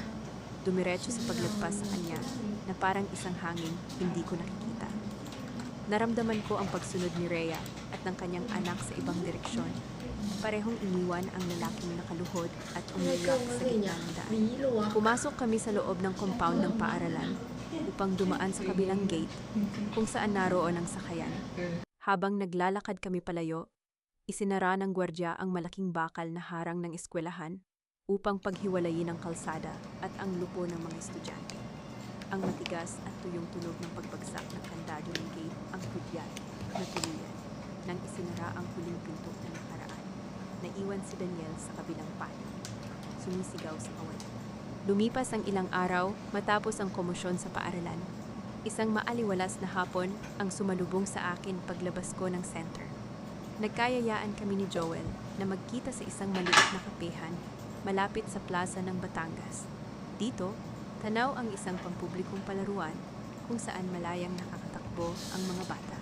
Dumiretso sa paglagpas sa kanya na parang isang hangin hindi ko nakikita. Naramdaman ko ang pagsunod ni Rhea at ng kanyang anak sa ibang direksyon. Parehong iniwan ang lalaking nakaluhod at Đây umiyak cơm sa có gì nhỉ? gitna ng daan. Bí lùa. Pumasok kami sa loob ng compound ng paaralan upang dumaan sa kabilang gate kung saan naroon ang sakayan. Habang naglalakad kami palayo, isinara ng gwardya ang malaking bakal na harang ng eskwelahan upang paghiwalayin ang kalsada at ang lupo ng mga estudyante. Ang matigas at tuyong tunog ng pagbagsak ng kandado ng gate ang hudyat na tuluyan nang isinara ang huling pinto na nakaraan. Naiwan si Daniel sa kabilang panig. Sumisigaw sa kawalan. Lumipas ang ilang araw matapos ang komosyon sa paaralan. Isang maaliwalas na hapon ang sumalubong sa akin paglabas ko ng center. Nagkayayaan kami ni Joel na magkita sa isang maliit na kapehan malapit sa plaza ng Batangas. Dito, tanaw ang isang pampublikong palaruan kung saan malayang nakakatakbo ang mga bata.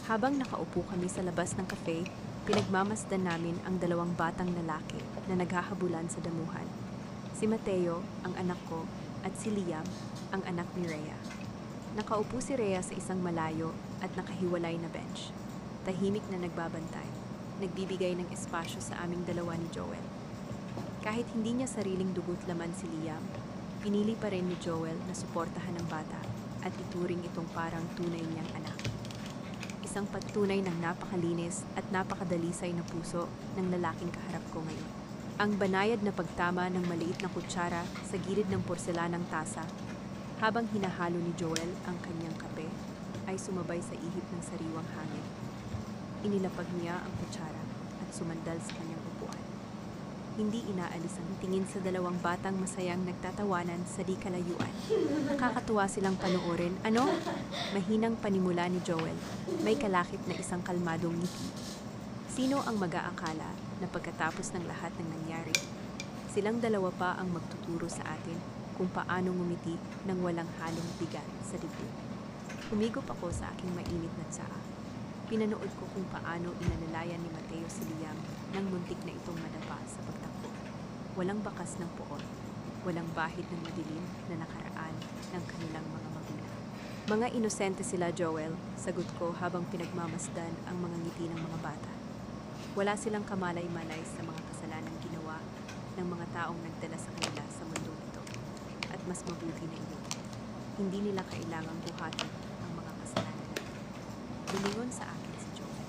Habang nakaupo kami sa labas ng cafe, pinagmamasdan namin ang dalawang batang lalaki na naghahabulan sa damuhan. Si Mateo, ang anak ko, at si Liam, ang anak ni Rhea. Nakaupo si Rhea sa isang malayo at nakahiwalay na bench. Tahimik na nagbabantay, nagbibigay ng espasyo sa aming dalawa ni Joel. Kahit hindi niya sariling dugo't laman si Liam, pinili pa rin ni Joel na suportahan ang bata at ituring itong parang tunay niyang anak. Isang patunay ng napakalinis at napakadalisay na puso ng lalaking kaharap ko ngayon. Ang banayad na pagtama ng maliit na kutsara sa gilid ng porselanang tasa habang hinahalo ni Joel ang kanyang kape ay sumabay sa ihip ng sariwang hangin. Inilapag niya ang kutsara at sumandal sa kanyang upuan. Hindi inaalis ang tingin sa dalawang batang masayang nagtatawanan sa di kalayuan. Nakakatuwa silang panoorin. Ano? Mahinang panimula ni Joel. May kalakip na isang kalmadong ngiti. Sino ang mag-aakala na pagkatapos ng lahat ng nangyari, silang dalawa pa ang magtuturo sa atin kung paano ngumiti ng walang halong bigat sa dibdib. Humigop ako sa aking mainit na tsaa. Pinanood ko kung paano inalalayan ni Mateo si Liam nang muntik na itong madapa sa pagtakbo. Walang bakas ng poon, walang bahid ng madilim na nakaraan ng kanilang mga magulang. Mga inosente sila, Joel, sagot ko habang pinagmamasdan ang mga ngiti ng mga bata. Wala silang kamalay-malay sa mga kasalanang ginawa ng mga taong nagdala sa kanila sa mundong ito. At mas mabuti na iyon. Hindi nila kailangang buhatin ang mga kasalanan natin. Lumingon sa akin si Joel.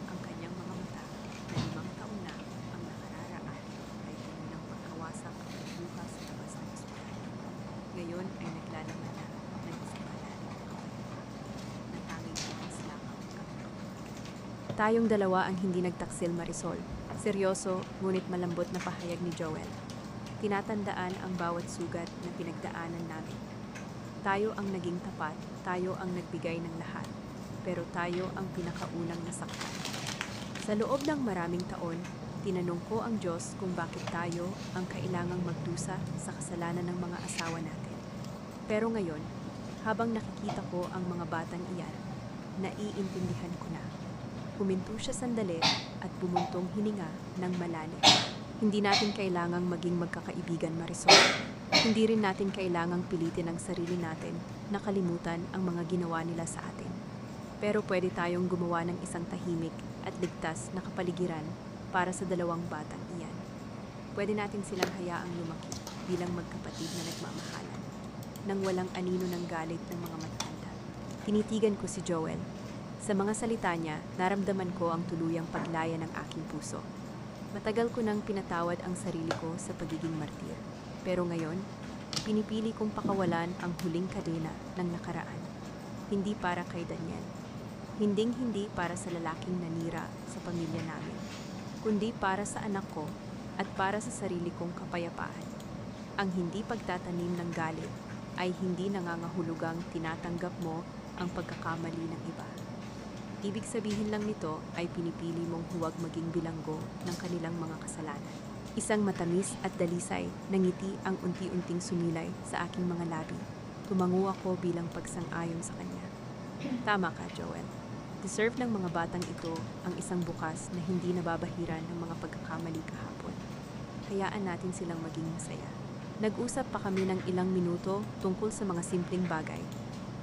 Ang kanyang mga mata na 5 taon na ang nakararaan ay kanilang pagkawasak at buka sa labas ng eskwelahan. Ngayon ay naglalaman na ng isang malalim na kawalan na tanging bukas lamang ang kapatid. Tayong dalawa ang hindi nagtaksil, Marisol. Seryoso, ngunit malambot na pahayag ni Joel. Tinatandaan ang bawat sugat na pinagdaanan namin. Tayo ang naging tapat, tayo ang nagbigay ng lahat, pero tayo ang pinakaunang nasaktan. Sa loob ng maraming taon, tinanong ko ang Diyos kung bakit tayo ang kailangang magdusa sa kasalanan ng mga asawa natin. Pero ngayon, habang nakikita ko ang mga batang iyan, naiintindihan ko na. Huminto siya sandali at bumuntong hininga ng malalim. Hindi natin kailangang maging magkakaibigan, Marisol. Hindi rin natin kailangang pilitin ang sarili natin nakalimutan ang mga ginawa nila sa atin. Pero pwede tayong gumawa ng isang tahimik at ligtas na kapaligiran para sa dalawang batang iyan. Pwede natin silang hayaang lumaki bilang magkapatid na nagmamahalan, nang walang anino ng galit ng mga matatanda. Tinitigan ko si Joel. Sa mga salita niya, naramdaman ko ang tuluyang paglaya ng aking puso. Matagal ko nang pinatawad ang sarili ko sa pagiging martir. Pero ngayon, pinipili kong pakawalan ang huling kadena ng nakaraan. Hindi para kay Daniel. Hinding-hindi para sa lalaking nanira sa pamilya namin, kundi para sa anak ko at para sa sarili kong kapayapaan. Ang hindi pagtatanim ng galit ay hindi nangangahulugang tinatanggap mo ang pagkakamali ng iba. Ibig sabihin lang nito ay pinipili mong huwag maging bilanggo ng kanilang mga kasalanan. Isang matamis at dalisay na ngiti ang unti-unting sumilay sa aking mga labi. Tumango ako bilang pagsang-ayon sa kanya. Tama ka, Joel. Deserve ng mga batang ito ang isang bukas na hindi nababahiran ng mga pagkakamali kahapon. Hayaan natin silang maging masaya. Nag-usap pa kami ng ilang minuto tungkol sa mga simpleng bagay.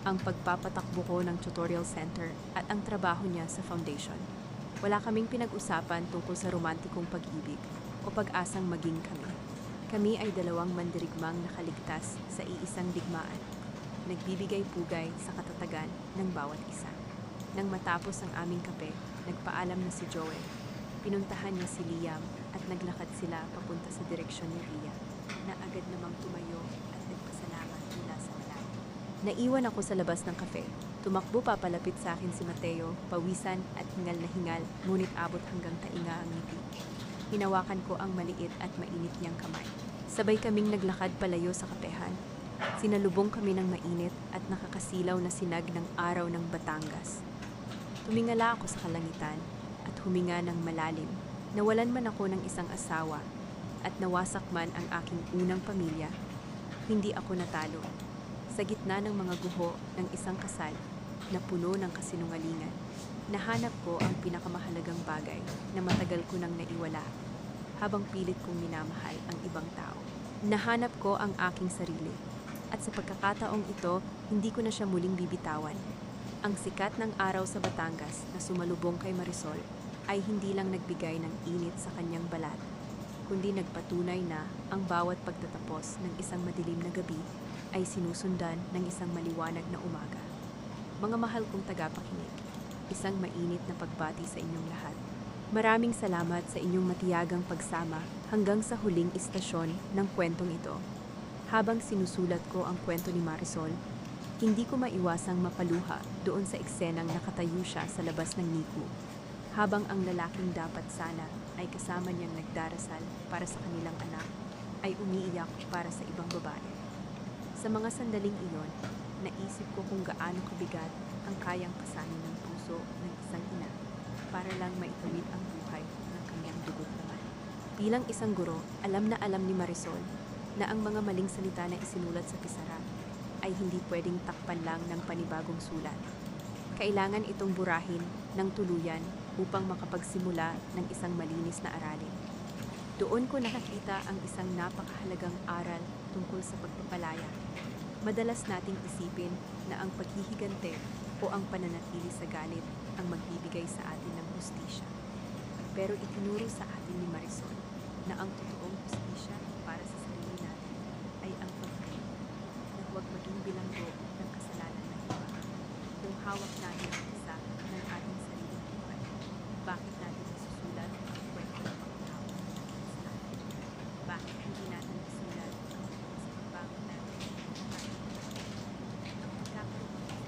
Ang pagpapatakbo ko ng tutorial center at ang trabaho niya sa foundation. Wala kaming pinag-usapan tungkol sa romantikong pag-ibig o pag-asang maging kami. Kami ay dalawang mandirigmang nakaligtas sa iisang digmaan. Nagbibigay pugay sa katatagan ng bawat isa. Nang matapos ang aming kape, nagpaalam na si Joel. Pinuntahan niya si Liam at naglakad sila papunta sa direksyon ni Ria, na agad namang tumayo at nagpasalamat mula sa malayo. Naiwan ako sa labas ng kafe. Tumakbo papalapit sa akin si Mateo, pawisan at hingal na hingal, ngunit abot hanggang tainga ang ngiti. Hinawakan ko ang maliit at mainit niyang kamay. Sabay kaming naglakad palayo sa kapehan. Sinalubong kami ng mainit at nakakasilaw na sinag ng araw ng Batangas. Tumingala ako sa kalangitan at huminga ng malalim. Nawalan man ako ng isang asawa at nawasak man ang aking unang pamilya, hindi ako natalo. Sa gitna ng mga guho ng isang kasal na puno ng kasinungalingan, nahanap ko ang pinakamahalagang bagay na matagal ko nang naiwala habang pilit kong minamahal ang ibang tao. Nahanap ko ang aking sarili at sa pagkakataong ito, hindi ko na siya muling bibitawan. Ang sikat ng araw sa Batangas na sumalubong kay Marisol ay hindi lang nagbigay ng init sa kanyang balat, kundi nagpatunay na ang bawat pagtatapos ng isang madilim na gabi ay sinusundan ng isang maliwanag na umaga. Mga mahal kong tagapakinig, isang mainit na pagbati sa inyong lahat. Maraming salamat sa inyong matiyagang pagsama hanggang sa huling istasyon ng kwentong ito. Habang sinusulat ko ang kwento ni Marisol, hindi ko maiwasang mapaluha doon sa eksenang nakatayo siya sa labas ng NICU, habang ang lalaking dapat sana ay kasama niyang nagdarasal para sa kanilang anak, ay umiiyak para sa ibang babae. Sa mga sandaling iyon, naisip ko kung gaano kabigat ang kayang pasanin ng puso ng isang ina para lang maitawid ang buhay ng kanyang dugo't naman. Bilang isang guro, alam ni Marisol na ang mga maling salita na isinulat sa pisara ay hindi pwedeng takpan lang ng panibagong sulat. Kailangan itong burahin ng tuluyan upang makapagsimula ng isang malinis na aralin. Doon ko nakakita ang isang napakahalagang aral tungkol sa pagpapalaya. Madalas nating isipin na ang paghihigante o ang pananatili sa galit ang magbibigay sa atin ng hustisya. Pero itinuro sa atin ni Marisol na ang totoong hustisya para sa sarili natin ay ang pagkain na huwag maging bilanggo ng kasalanan ng iba. Kung hawak natin ang isa ng ating sariling buhay, bakit natin isusulat ang kwento ng mga tao na nagkakis natin? Bakit hindi natin isulat ang sa pagbangon natin ng ating buhay? Ang pagkakaroon ng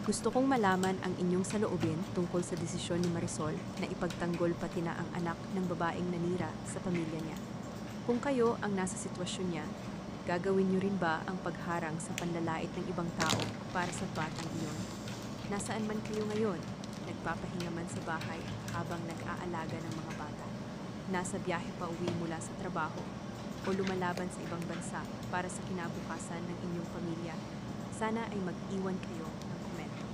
Gusto kong malaman ang inyong saloobin tungkol sa desisyon ni Marisol na ipagtanggol pati na ang anak ng babaeng nanira sa pamilya niya. Kung kayo ang nasa sitwasyon niya, gagawin niyo rin ba ang pagharang sa panlalait ng ibang tao para sa batang iyon? Nasaan man kayo ngayon? Nagpapahinga man sa bahay habang nag-aalaga ng mga bata? Nasa biyahe pa uwi mula sa trabaho? O lumalaban sa ibang bansa para sa kinabukasan ng inyong pamilya? Sana ay mag-iwan kayo ng komento.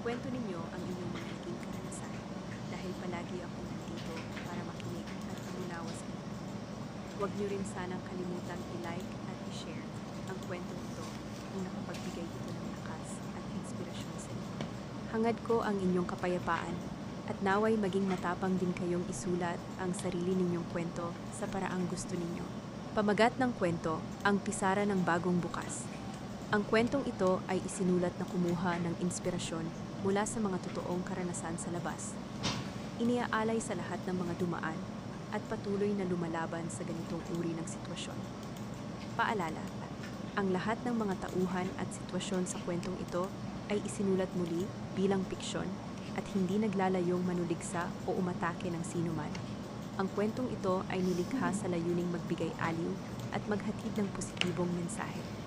Ikwento ninyo ang inyong mga naging karanasan dahil palagi akong nandito para makinig at umunawa sa inyo. Huwag niyo rin sanang kalimutang i-like at i-share ang kwentong ito kung nakapagbigay ito ng lakas at inspirasyon sa inyo. Hangad ko ang inyong kapayapaan at naway maging matapang din kayong isulat ang sarili ninyong kwento sa paraang gusto ninyo. Pamagat ng kwento, ang pisara ng bagong bukas. Ang kwentong ito ay isinulat na kumuha ng inspirasyon mula sa mga totoong karanasan sa labas. Iniaalay sa lahat ng mga dumaan at patuloy na lumalaban sa ganitong uri ng sitwasyon. Paalala, ang lahat ng mga tauhan at sitwasyon sa kwentong ito ay isinulat muli bilang piksyon at hindi naglalayong manuligsa o umatake ng sinuman. Ang kwentong ito ay nilikha sa layuning magbigay aliw at maghatid ng positibong mensahe.